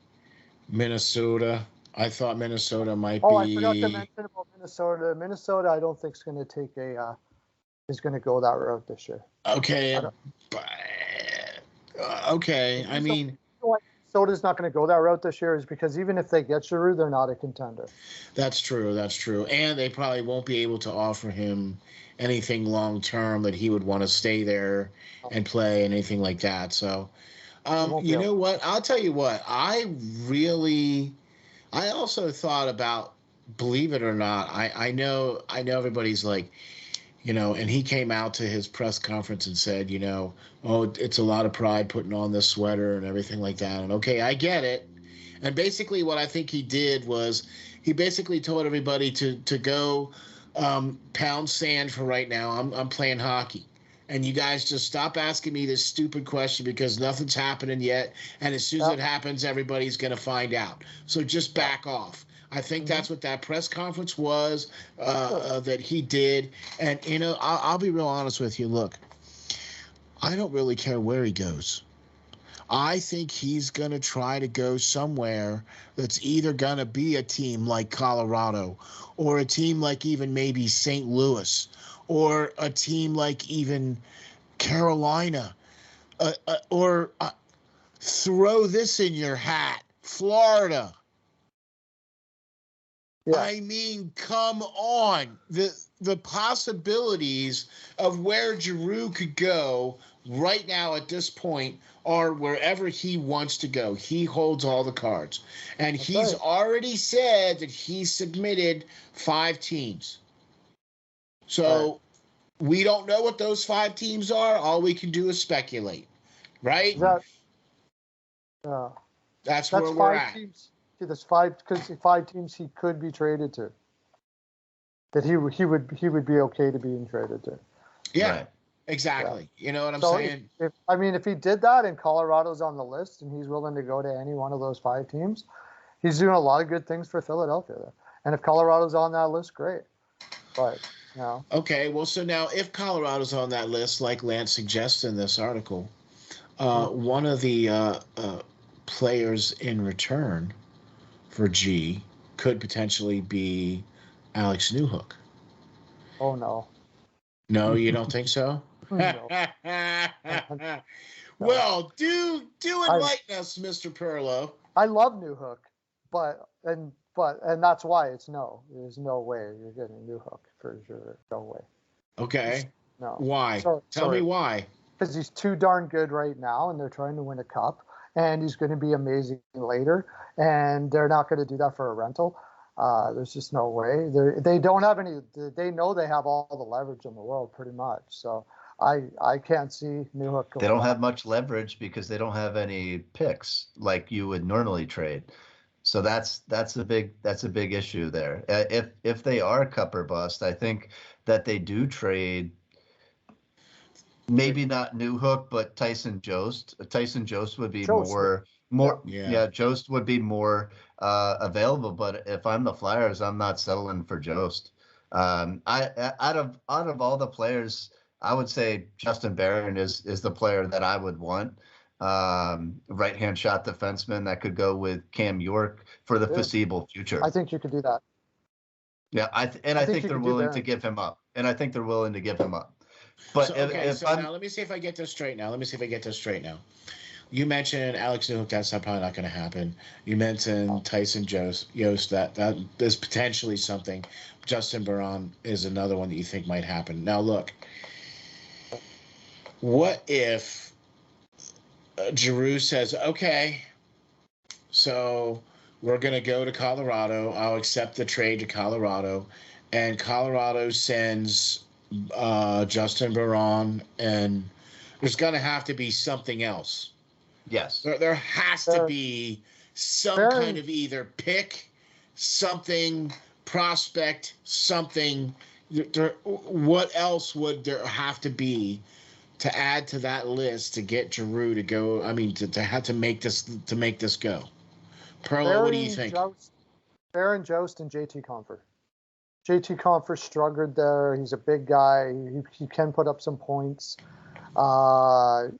Speaker 1: Minnesota. I thought Minnesota might be.
Speaker 3: Oh, I forgot to mention about Minnesota. Minnesota, I don't think is going to is going to go that route this year.
Speaker 1: Okay. Okay. I mean,
Speaker 3: Minnesota's not going to go that route this year is because even if they get Giroux, they're not a contender.
Speaker 1: That's true. That's true. And they probably won't be able to offer him anything long term that he would want to stay there and play, anything like that. So, you know what? I'll tell you what. I also thought about, believe it or not, I know everybody's like, and he came out to his press conference and said, oh, it's a lot of pride putting on this sweater and everything like that. And okay, I get it. And basically what I think he did was he basically told everybody to go pound sand for right now. I'm playing hockey. And you guys just stop asking me this stupid question because nothing's happening yet. And as soon as it happens, everybody's going to find out. So just back off. I think that's what that press conference was that he did. And, I'll be real honest with you. Look, I don't really care where he goes. I think he's going to try to go somewhere that's either going to be a team like Colorado or a team like even maybe St. Louis or a team like even Carolina or throw this in your hat, Florida. Yeah. I mean, come on. The possibilities of where Giroux could go right now at this point are wherever he wants to go. He holds all the cards. And he's already said that he submitted 5 teams. So we don't know what those 5 teams are. All we can do is speculate. Right? That's where we're at.
Speaker 3: Teams. There's 5 teams he could be traded to. That he would be okay to being traded to.
Speaker 1: Yeah, right. Exactly. Yeah. You know what I'm saying?
Speaker 3: If he did that and Colorado's on the list and he's willing to go to any one of those 5 teams, he's doing a lot of good things for Philadelphia there. And if Colorado's on that list, great. But
Speaker 1: Okay, well, so now if Colorado's on that list, like Lance suggests in this article, one of the players in return for G could potentially be Alex Newhook.
Speaker 3: Oh, no.
Speaker 1: No, you don't think so?
Speaker 3: No.
Speaker 1: Well, do enlighten us, Mr. Pearlo.
Speaker 3: I love Newhook, but that's why it's no. There's no way you're getting Newhook for sure. No way.
Speaker 1: Okay.
Speaker 3: No.
Speaker 1: Why? Tell me why.
Speaker 3: Because he's too darn good right now, and they're trying to win a cup, and he's going to be amazing later, and they're not going to do that for a rental. There's just no way. They don't have any. They know they have all the leverage in the world, pretty much. So I can't see Newhook.
Speaker 2: They don't have much leverage because they don't have any picks like you would normally trade. So that's a big issue there. If they are cup or bust, I think that they do trade. Maybe not Newhook, but Tyson Jost. Tyson Jost would be more. Yeah, Jost would be more available. But if I'm the Flyers, I'm not settling for Jost. Out of all the players, I would say Justin Barron is the player that I would want. Right-hand shot defenseman that could go with Cam York for the foreseeable future.
Speaker 3: I think you could do that.
Speaker 2: Yeah, I think they're willing to give him up. But
Speaker 1: so now let me see if I get this straight now. You mentioned Alex Newhook, that's probably not going to happen. You mentioned Tyson Jost, that is potentially something. Justin Barron is another one that you think might happen. Now, look, what if Giroux says, okay, so we're going to go to Colorado. I'll accept the trade to Colorado. And Colorado sends Justin Barron, and there's going to have to be something else.
Speaker 2: Yes.
Speaker 1: There has to be some kind of either pick, something, prospect, something. What else would there have to be to add to that list to get Giroux to go? I mean, to have to make this go. Pearlo, what do you think?
Speaker 3: Barron, Jost, and JT Compher. JT Compher struggled there. He's a big guy. He can put up some points. I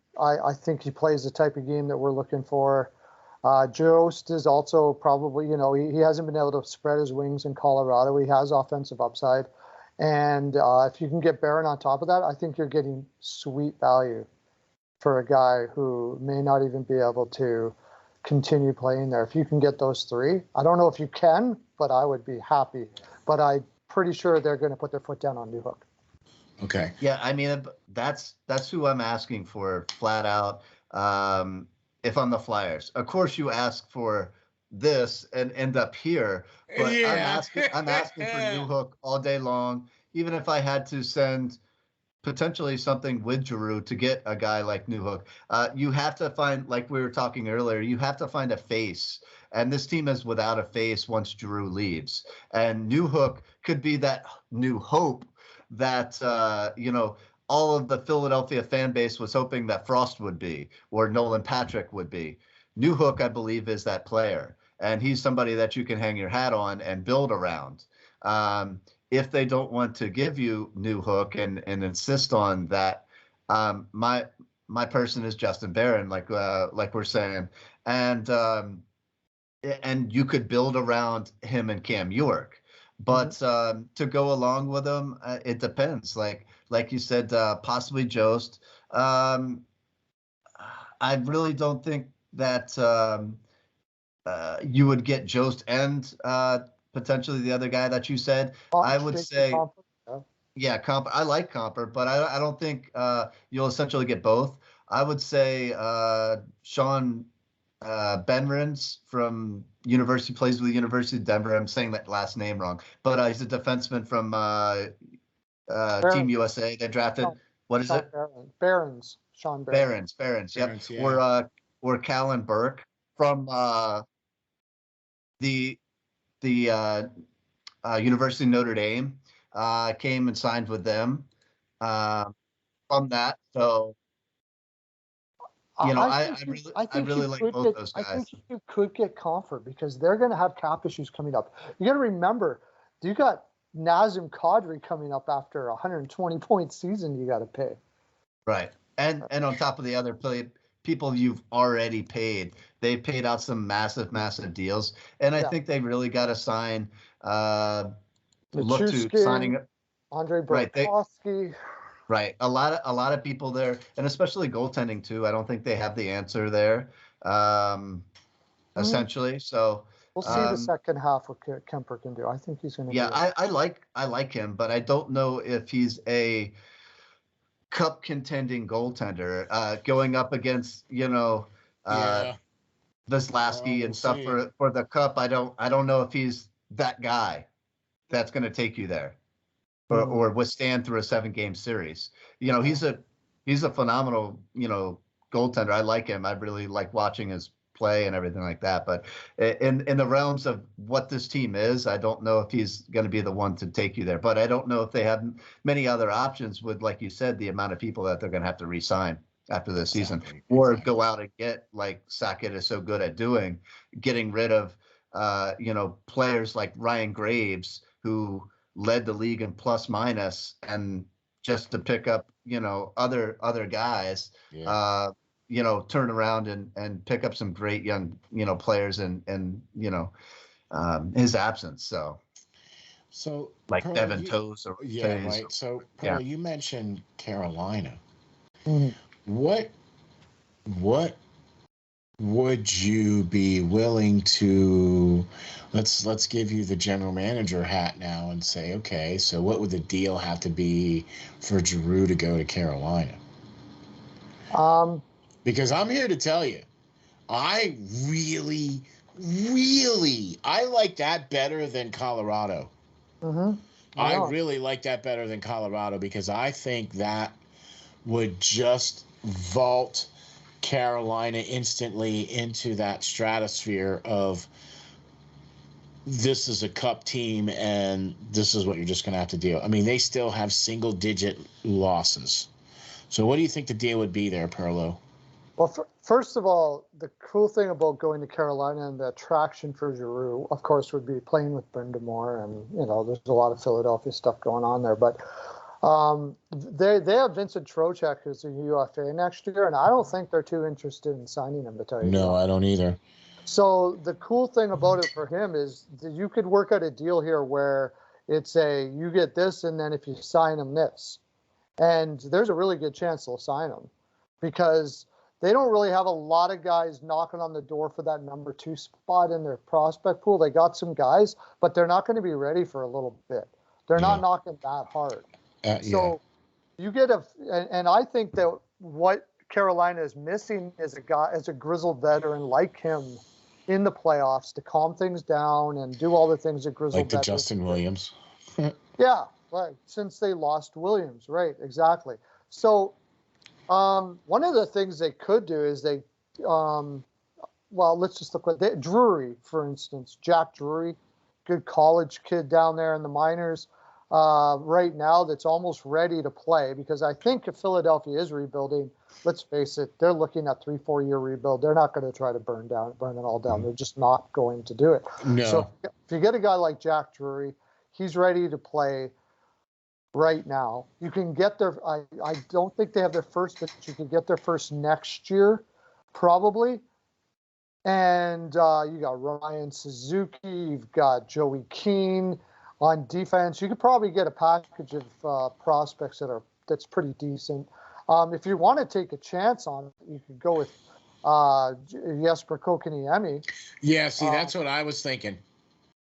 Speaker 3: think he plays the type of game that we're looking for. Jost is also probably, he hasn't been able to spread his wings in Colorado. He has offensive upside. And if you can get Barron on top of that, I think you're getting sweet value for a guy who may not even be able to continue playing there. If you can get those 3, I don't know if you can, but I would be happy. But I'm pretty sure they're going to put their foot down on Newhook.
Speaker 1: Okay.
Speaker 2: Yeah, I mean, that's who I'm asking for flat out. If I'm the Flyers, of course, you ask for this and end up here, but I'm asking for Newhook all day long. Even if I had to send potentially something with Giroux to get a guy like Newhook, you have to find, like we were talking earlier, you have to find a face. And this team is without a face once Giroux leaves. And Newhook could be that new hope that, all of the Philadelphia fan base was hoping that Frost would be, or Nolan Patrick would be. Newhook, I believe, is that player. and he's somebody that you can hang your hat on and build around. If they don't want to give you Newhook and insist on that, my person is Justin Barron, like we're saying, and you could build around him and Cam York. But to go along with him, it depends. Like you said, possibly Jost. I really don't think that you would get Jost and potentially the other guy that you said. I would say, yeah, I like Comper, but I don't think you'll essentially get both. I would say Sean Benrins from plays with the University of Denver. I'm saying that last name wrong, but he's a defenseman from Team USA. They drafted, what is it?
Speaker 3: Barons. Sean Barons.
Speaker 2: Barons. Yep.
Speaker 3: Barons,
Speaker 2: yeah. Or Callan Burke from the University of Notre Dame. Came and signed with them from that. So, I really like both those guys.
Speaker 3: I think you could get Comfort because they're going to have cap issues coming up. You got to remember, you got Nazem Kadri coming up after a 120-point season you got to pay.
Speaker 2: Right. And on top of the other people you've already paid, they paid out some massive deals. And I think they really got to sign, look to signing
Speaker 3: Andre Burakovsky.
Speaker 2: Right. A lot of people there, and especially goaltending too. I don't think they have the answer there, essentially. So
Speaker 3: we'll see the second half what Kemper can do. I think he's going to.
Speaker 2: Yeah, I like him, but I don't know if he's a cup contending goaltender going up against Vasilevsky and stuff for the cup. I don't know if he's that guy that's going to take you there. Or withstand through a 7-game series. He's a phenomenal, goaltender. I like him. I really like watching his play and everything like that. But in the realms of what this team is, I don't know if he's going to be the one to take you there. But I don't know if they have many other options with, like you said, the amount of people that they're going to have to re-sign after this season, or go out and get, like Sackett is so good at doing, getting rid of, players like Ryan Graves, who led the league in plus minus, and just to pick up, other guys, turn around and pick up some great young, players and his absence. So like Pearlo, Devin Toews or
Speaker 1: right. So Pearlo, you mentioned Carolina.
Speaker 3: Mm-hmm.
Speaker 1: What would you be willing to, let's give you the general manager hat now and say, okay, so what would the deal have to be for Giroux to go to Carolina? Because I'm here to tell you, I really like that better than Colorado.
Speaker 3: Mm-hmm.
Speaker 1: I really like that better than Colorado because I think that would just vault Carolina instantly into that stratosphere of this is a cup team and this is what you're just going to have to deal. I mean, they still have single-digit losses. So what do you think the deal would be there, Pearlo?
Speaker 3: Well, first of all, the cool thing about going to Carolina and the attraction for Giroux, of course, would be playing with Brind'Amour, and there's a lot of Philadelphia stuff going on there. But they have Vincent Trocheck, who's a UFA next year, and I don't think they're too interested in signing him, to tell you.
Speaker 1: No, I don't either.
Speaker 3: So the cool thing about it for him is that you could work out a deal here where it's you get this, and then if you sign him this. And there's a really good chance they'll sign him because they don't really have a lot of guys knocking on the door for that number 2 spot in their prospect pool. They got some guys, but they're not going to be ready for a little bit. They're not knocking that hard. So you get and I think that what Carolina is missing is a grizzled veteran like him in the playoffs to calm things down and do all the things that grizzled veterans
Speaker 1: like the Justin Williams.
Speaker 3: Yeah, right. Since they lost Williams, right? Exactly. So one of the things they could do is let's just look at Drury, for instance. Jack Drury, good college kid down there in the minors. right now that's almost ready to play, because I think if Philadelphia is rebuilding, let's face it, they're looking at 3-4 year rebuild. They're not going to try to burn it all down. They're just not going to do it.
Speaker 1: No.
Speaker 3: So if you get a guy like Jack Drury, he's ready to play right now. You can get their, I don't think they have their first, but you can get their first next year, probably. And you got Ryan Suzuki, you've got Joey Keane on defense. You could probably get a package of prospects that's pretty decent. If you want to take a chance on it, you could go with Jesper Kokaniemi.
Speaker 1: Yeah, see, that's what I was thinking.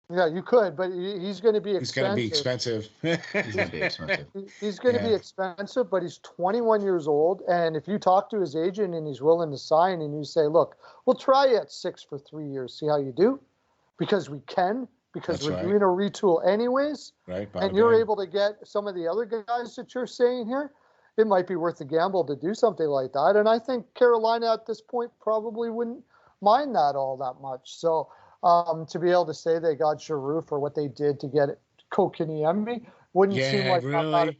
Speaker 3: Yeah, you could, but he's going to be expensive.
Speaker 1: He's going to be expensive.
Speaker 2: He's going to be expensive.
Speaker 3: He's going to be expensive, but he's 21 years old. And if you talk to his agent and he's willing to sign, and you say, look, we'll try you at 6 for 3 years, see how you do, because we can, because we're doing a retool anyways.
Speaker 1: Right.
Speaker 3: And you're able to get some of the other guys that you're saying here, it might be worth the gamble to do something like that. And I think Carolina at this point probably wouldn't mind that all that much. So, to be able to say they got Giroux for what they did to get Kokaniemi wouldn't seem like
Speaker 1: really,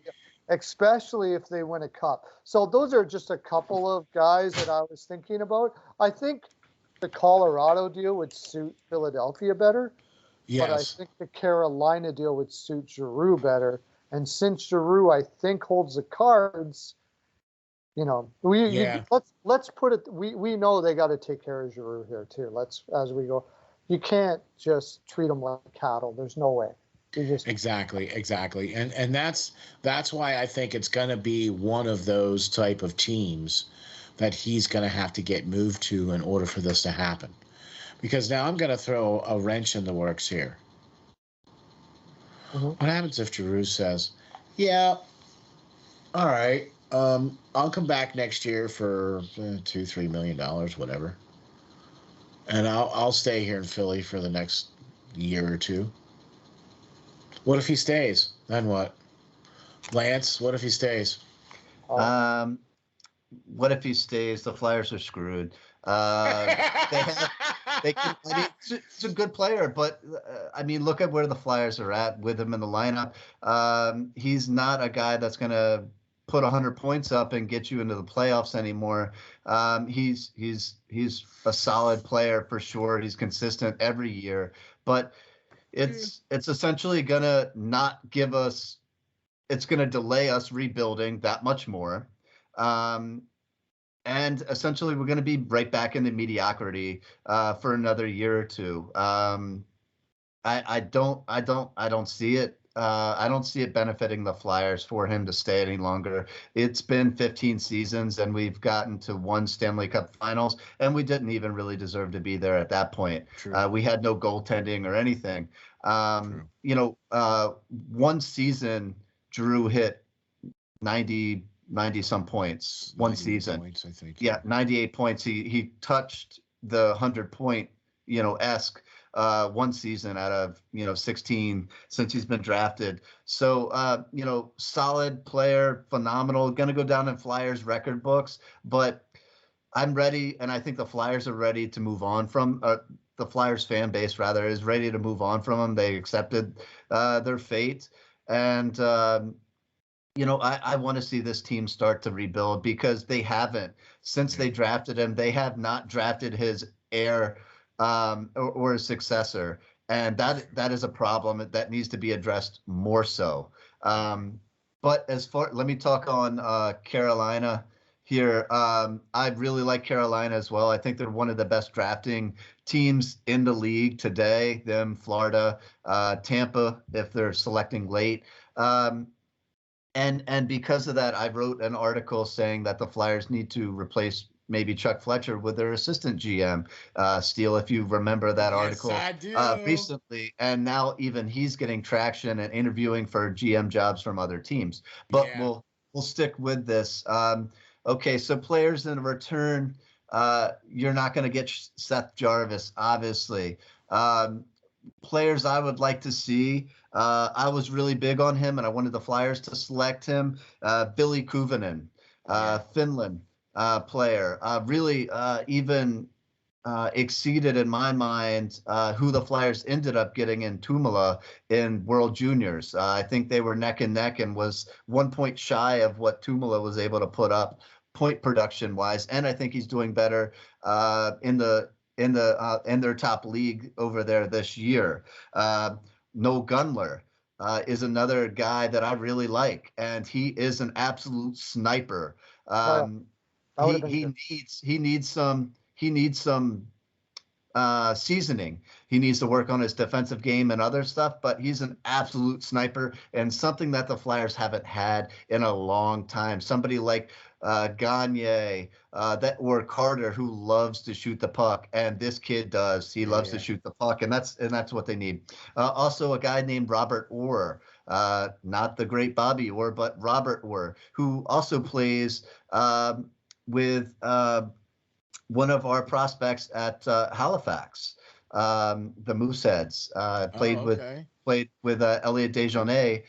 Speaker 3: especially if they win a cup. So those are just a couple of guys that I was thinking about. I think the Colorado deal would suit Philadelphia better, but I think the Carolina deal would suit Giroux better. And since Giroux, I think, holds the cards, let's put it. We know they got to take care of Giroux here too. As we go. You can't just treat them like cattle. There's no way.
Speaker 1: Exactly. And that's why I think it's going to be one of those type of teams that he's going to have to get moved to in order for this to happen. Because now I'm going to throw a wrench in the works here. Mm-hmm. What happens if Giroux says, yeah, all right, I'll come back next year for $2-3 million, whatever. And I'll stay here in Philly for the next year or two. What if he stays? Then what? Lance, what if he stays?
Speaker 2: What if he stays? The Flyers are screwed. It's a good player, but look at where the Flyers are at with him in the lineup. He's not a guy that's going to put 100 points up and get you into the playoffs anymore. He's a solid player for sure. He's consistent every year, but it's essentially gonna not give us. It's gonna delay us rebuilding that much more, and essentially we're gonna be right back into mediocrity for another year or two. I don't see it. I don't see it benefiting the Flyers for him to stay any longer. It's been 15 seasons, and we've gotten to one Stanley Cup Finals, and we didn't even really deserve to be there at that point. We had no goaltending or anything. One season, Giroux hit 90 some points. One season,
Speaker 1: points, I think.
Speaker 2: Yeah, 98 points. He touched the 100-point, esque. One season out of 16 since he's been drafted. So solid player, phenomenal, going to go down in Flyers record books. But I'm ready, and I think the Flyers are ready to move on from the Flyers fan base. Rather, is ready to move on from him. They accepted their fate, and I want to see this team start to rebuild, because they haven't since they drafted him. They have not drafted his heir. Or a successor, and that is a problem that needs to be addressed more so. But let me talk on Carolina here. I really like Carolina as well. I think they're one of the best drafting teams in the league today. Them, Florida, Tampa, if they're selecting late. And because of that, I wrote an article saying that the Flyers need to replace maybe Chuck Fletcher with their assistant GM, Steel, if you remember that article recently. And now even he's getting traction and interviewing for GM jobs from other teams. But we'll stick with this. Okay, so players in return, you're not going to get Seth Jarvis, obviously. Players I would like to see, I was really big on him, and I wanted the Flyers to select him. Billy Kuvanen, Finland. Player, really even exceeded in my mind who the Flyers ended up getting in Tumala in World Juniors. I think they were neck and neck and was 1 point shy of what Tumala was able to put up point production wise. And I think he's doing better in their top league over there this year. Noel Gunler is another guy that I really like, and he is an absolute sniper. He needs some seasoning. He needs to work on his defensive game and other stuff, but he's an absolute sniper and something that the Flyers haven't had in a long time. Somebody like Gagne or Carter, who loves to shoot the puck, and this kid does. He loves to shoot the puck, and that's what they need. Also, a guy named Robert Orr, not the great Bobby Orr, but Robert Orr, who also plays with one of our prospects at Halifax, the Mooseheads. Played with Elliot Desjardins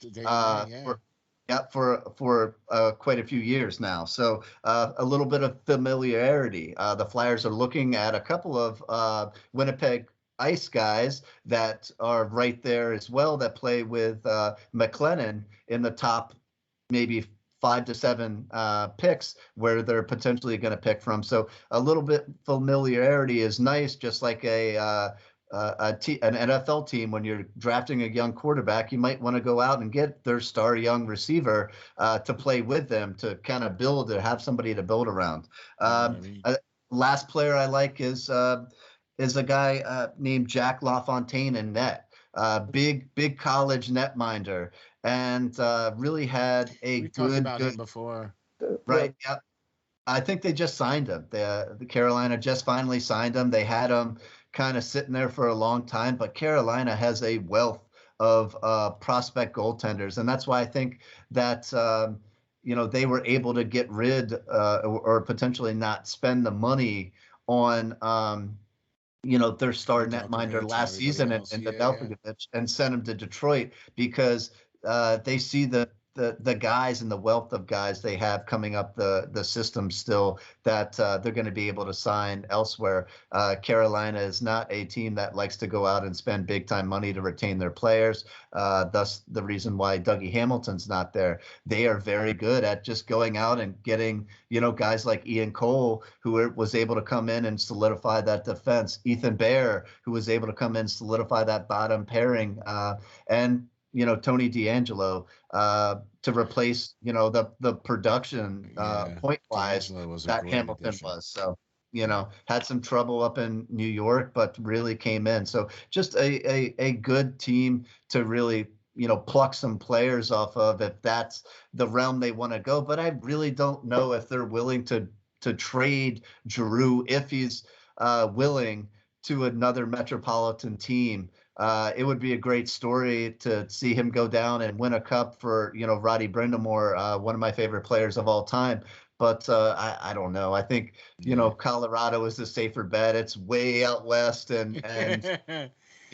Speaker 2: for quite a few years now. So a little bit of familiarity. The Flyers are looking at a couple of Winnipeg Ice guys that are right there as well, that play with McLennan in the top maybe 5 to 7 picks where they're potentially going to pick from. So a little bit familiarity is nice, just like an NFL team. When you're drafting a young quarterback, you might want to go out and get their star young receiver to play with them, to kind of build, to have somebody to build around. Last player I like is a guy named Jack Lafontaine in net. Big college netminder, and really had a good
Speaker 1: him before.
Speaker 2: Right. Yep. I think they just signed him. The Carolina just finally signed him. They had him kind of sitting there for a long time, but Carolina has a wealth of prospect goaltenders, and that's why I think that they were able to get rid or potentially not spend the money on their star netminder last season and Nedeljkovic, and sent him to Detroit, because they see the guys and the wealth of guys they have coming up the system still, that they're going to be able to sign elsewhere. Carolina is not a team that likes to go out and spend big time money to retain their players. Thus the reason why Dougie Hamilton's not there. They are very good at just going out and getting, guys like Ian Cole, who was able to come in and solidify that defense. Ethan Bear, who was able to come in and solidify that bottom pairing, and Tony DeAngelo to replace, the production point wise that Hamilton was. So, had some trouble up in New York, but really came in. So just a good team to really, pluck some players off of, if that's the realm they want to go. But I really don't know if they're willing to trade Giroux, if he's willing, to another metropolitan team. It would be a great story to see him go down and win a cup for, Roddy Brindamore, one of my favorite players of all time. But I don't know. I think, Colorado is the safer bet. It's way out west and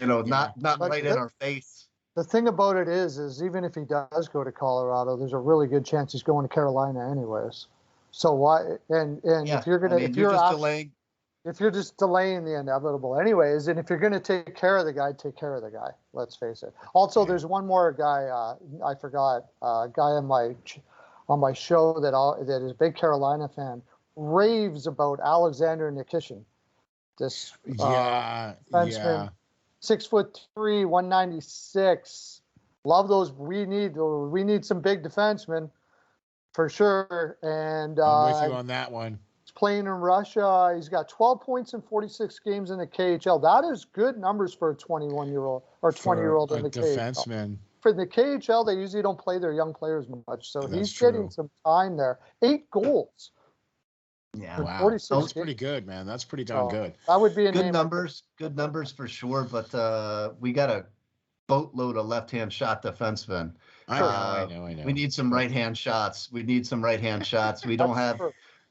Speaker 2: not right in our face.
Speaker 3: The thing about it is even if he does go to Colorado, there's a really good chance he's going to Carolina anyways. So why? And if you're gonna, if you're just delaying the inevitable anyways, and if you're going to take care of the guy, take care of the guy. Let's face it. Also, there's one more guy, I forgot, a guy on my show that is a big Carolina fan, raves about Alexander Nikishin. This defenseman, 6'3", 196. Love those. We need some big defensemen for sure. And
Speaker 1: I'm with you on that one.
Speaker 3: Playing in Russia. He's got 12 points in 46 games in the KHL. That is good numbers for a 21-year-old or 20-year-old in the
Speaker 1: defenseman.
Speaker 3: KHL. For the KHL, they usually don't play their young players much, so he's getting some time there. 8 goals.
Speaker 2: Yeah,
Speaker 1: wow. That's pretty good, man. That's pretty darn good.
Speaker 3: That would be
Speaker 2: good numbers. Good numbers for sure, but we got a boatload of left-hand shot defensemen.
Speaker 1: I know.
Speaker 2: We need some right-hand shots. We don't have.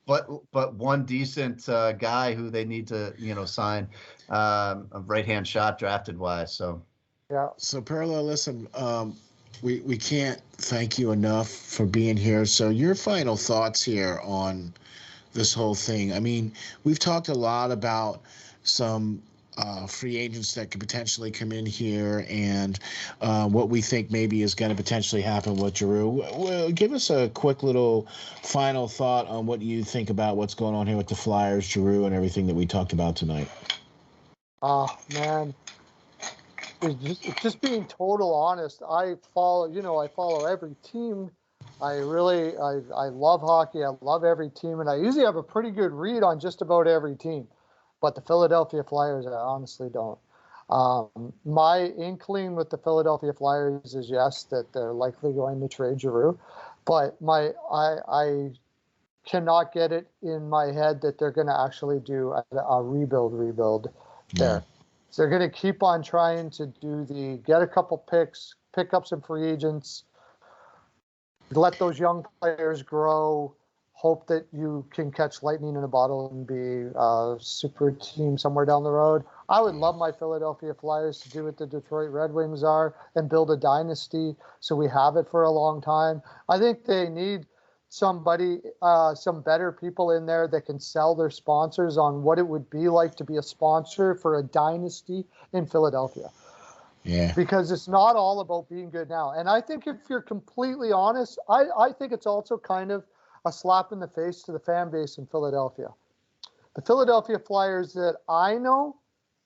Speaker 2: But one decent guy who they need to sign, a right-hand shot drafted wise. So
Speaker 3: yeah.
Speaker 1: So Pearlo, listen, we can't thank you enough for being here. So your final thoughts here on this whole thing. I mean, we've talked a lot about some free agents that could potentially come in here, and what we think maybe is going to potentially happen with Giroux. Well, give us a quick little final thought on what you think about what's going on here with the Flyers, Giroux, and everything that we talked about tonight.
Speaker 3: Oh man, just being total honest. I follow every team. I love hockey. I love every team, and I usually have a pretty good read on just about every team. But the Philadelphia Flyers, I honestly don't. My inkling with the Philadelphia Flyers is yes, that they're likely going to trade Giroux, but I cannot get it in my head that they're going to actually do a rebuild there. So they're going to keep on trying to get a couple picks, pick up some free agents, let those young players grow, hope that you can catch lightning in a bottle and be a super team somewhere down the road. I would love my Philadelphia Flyers to do what the Detroit Red Wings are and build a dynasty so we have it for a long time. I think they need somebody, some better people in there that can sell their sponsors on what it would be like to be a sponsor for a dynasty in Philadelphia.
Speaker 1: Yeah.
Speaker 3: Because it's not all about being good now. And I think if you're completely honest, I think it's also kind of a slap in the face to the fan base in Philadelphia. The Philadelphia Flyers that I know,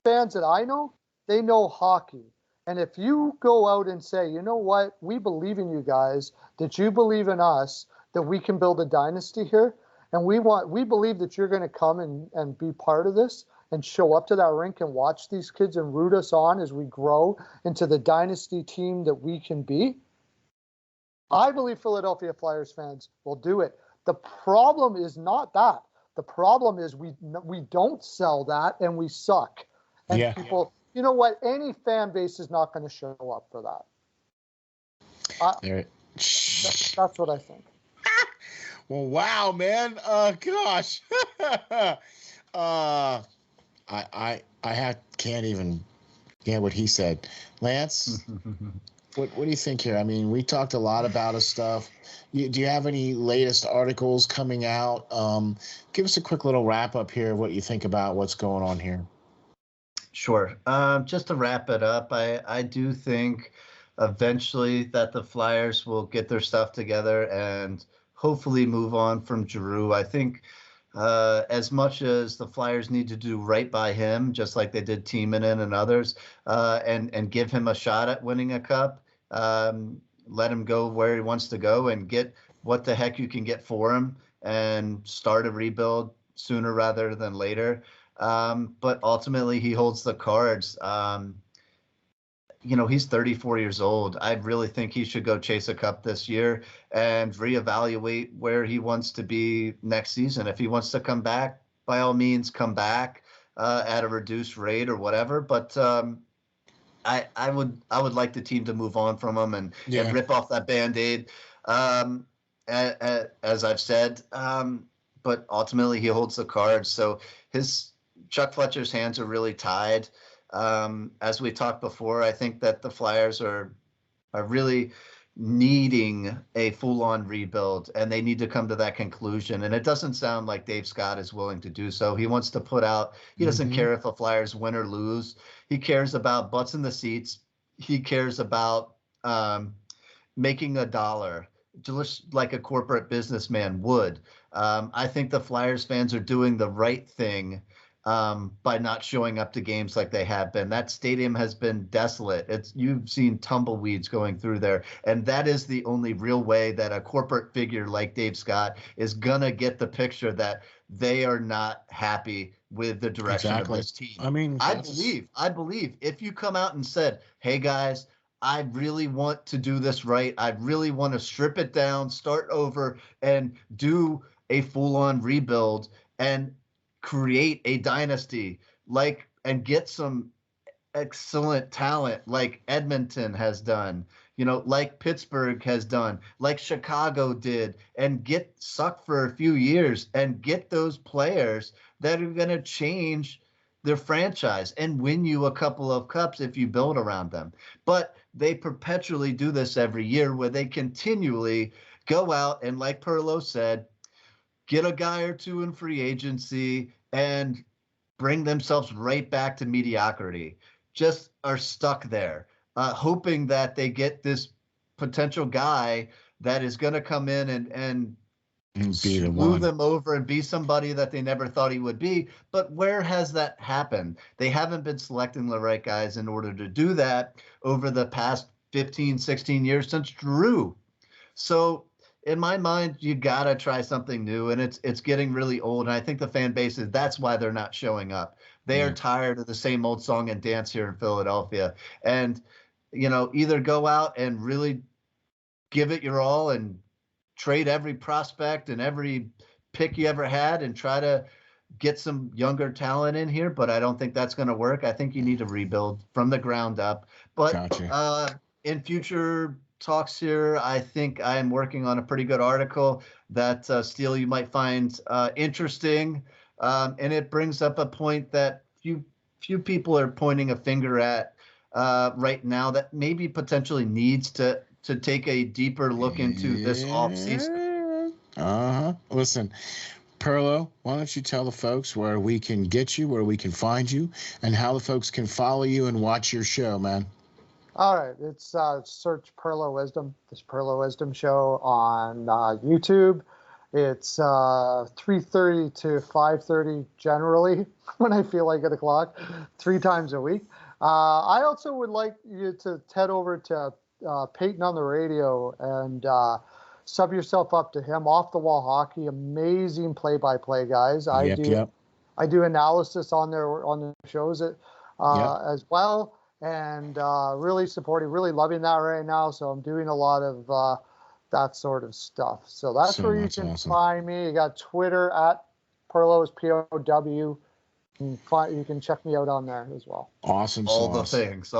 Speaker 3: fans that I know, they know hockey. And if you go out and say, you know what, we believe in you guys, that you believe in us, that we can build a dynasty here, and we believe that you're going to come and be part of this and show up to that rink and watch these kids and root us on as we grow into the dynasty team that we can be, I believe Philadelphia Flyers fans will do it. The problem is not that. The problem is we don't sell that and we suck. And people, you know what? Any fan base is not going to show up for that. That's what I think.
Speaker 1: Well, wow, man. Gosh. Can't even get what he said. Lance, what do you think here? I mean, we talked a lot about his stuff. Do you have any latest articles coming out? Give us a quick little wrap up here of what you think about what's going on here.
Speaker 2: Sure. Just to wrap it up, I do think eventually that the Flyers will get their stuff together and hopefully move on from Giroux. I think as much as the Flyers need to do right by him, just like they did Timonen and others, and give him a shot at winning a cup, let him go where he wants to go and get what the heck you can get for him and start a rebuild sooner rather than later. But ultimately, he holds the cards. He's 34 years old. I really think he should go chase a cup this year and reevaluate where he wants to be next season. If he wants to come back, by all means, come back at a reduced rate or whatever. But I would like the team to move on from him and rip off that Band-Aid, as I've said. But ultimately, he holds the cards. So Chuck Fletcher's hands are really tied. As we talked before, I think that the Flyers are really needing a full-on rebuild, and they need to come to that conclusion. And it doesn't sound like Dave Scott is willing to do so. He wants to put out. He doesn't care if the Flyers win or lose. He cares about butts in the seats. He cares about making a dollar, just like a corporate businessman would. I think the Flyers fans are doing the right thing by not showing up to games like they have been. That stadium has been desolate. You've seen tumbleweeds going through there, and that is the only real way that a corporate figure like Dave Scott is gonna get the picture that they are not happy with the direction of this team.
Speaker 1: I mean,
Speaker 2: I believe if you come out and said, "Hey guys, I really want to do this right. I really want to strip it down, start over, and do a full-on rebuild and create a dynasty, and get some excellent talent like Edmonton has done, like Pittsburgh has done, like Chicago did, and suck for a few years and get those players that are going to change their franchise and win you a couple of cups if you build around them." But they perpetually do this every year where they continually go out and, like Pearlo said, get a guy or two in free agency and bring themselves right back to mediocrity, just are stuck there, hoping that they get this potential guy that is going to come in and
Speaker 1: be the
Speaker 2: smooth
Speaker 1: one.
Speaker 2: them over and be somebody that they never thought he would be. But where has that happened? They haven't been selecting the right guys in order to do that over the past 15, 16 years since Giroux. So in my mind, you got to try something new, and it's getting really old. And I think the fan base that's why they're not showing up. They are tired of the same old song and dance here in Philadelphia. And, either go out and really give it your all and trade every prospect and every pick you ever had and try to get some younger talent in here. But I don't think that's going to work. I think you need to rebuild from the ground up. But
Speaker 1: Gotcha.
Speaker 2: In future talks here, I think I am working on a pretty good article that Steel, you might find interesting. And it brings up a point that few people are pointing a finger at right now that maybe potentially needs to take a deeper look into this offseason.
Speaker 1: Listen, Pearlo, why don't you tell the folks where we can get you, where we can find you, and how the folks can follow you and watch your show, man?
Speaker 3: All right, it's search Pearlo Wisdom, this Pearlo Wisdom Show on YouTube. It's 3:30 to 5:30 generally when I feel like 8:00, 3 times a week. I also would like you to head over to Peyton on the radio and sub yourself up to him. Off the Wall Hockey, amazing play-by-play guys. I do analysis on the shows as well. And really supporting, really loving that right now. So I'm doing a lot of that sort of stuff. So that's where you can find me. You got Twitter at Pearlo's POW. You can check me out on there as well.
Speaker 1: Awesome.
Speaker 2: All the things.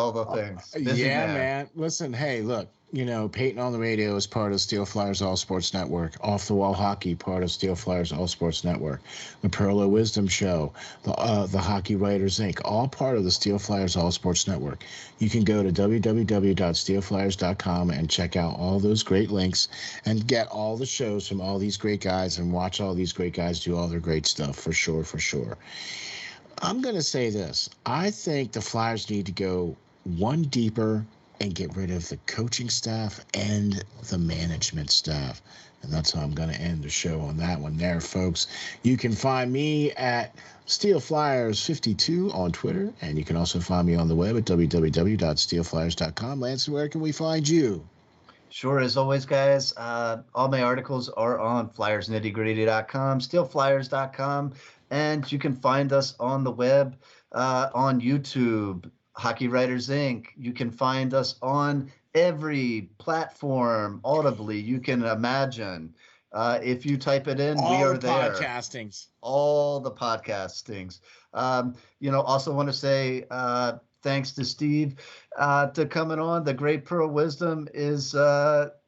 Speaker 2: Busy
Speaker 1: man. Listen, hey, look, Peyton on the radio is part of SteelFlyers All Sports Network. Off the Wall Hockey, part of SteelFlyers All Sports Network. The Pearlo Wisdom Show, the Hockey Writers Inc., all part of the SteelFlyers All Sports Network. You can go to www.steelflyers.com and check out all those great links and get all the shows from all these great guys and watch all these great guys do all their great stuff, for sure, for sure. I'm going to say this. I think the Flyers need to go one deeper and get rid of the coaching staff and the management staff. And that's how I'm going to end the show on that one there, folks. You can find me at SteelFlyers52 on Twitter, and you can also find me on the web at www.steelflyers.com. Lance, where can we find you?
Speaker 2: Sure, as always, guys, all my articles are on flyersnittygritty.com, steelflyers.com, and you can find us on the web, on YouTube, Hockey Writers Inc. You can find us on every platform audibly you can imagine. If you type it in, we are there. All the podcastings. Also want to say thanks to Steve to coming on. The Great Pearl Wisdom is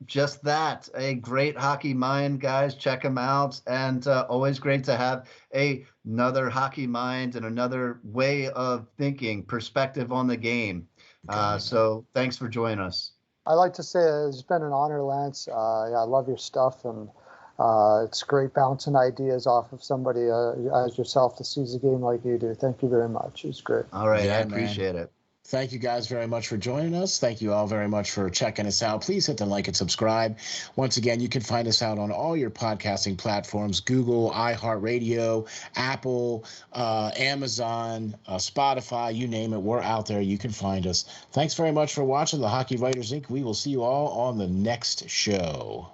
Speaker 2: just that, a great hockey mind, guys. Check him out. And always great to have another hockey mind and another way of thinking, perspective on the game. So thanks for joining us.
Speaker 3: I'd like to say it's been an honor, Lance. I love your stuff, and it's great bouncing ideas off of somebody as yourself that sees the game like you do. Thank you very much. It's great.
Speaker 2: All right. I appreciate it.
Speaker 1: Thank you guys very much for joining us. Thank you all very much for checking us out. Please hit the like and subscribe. Once again, you can find us out on all your podcasting platforms: Google, iHeartRadio, Apple, Amazon, Spotify, you name it. We're out there. You can find us. Thanks very much for watching the Hockey Writers Inc. We will see you all on the next show.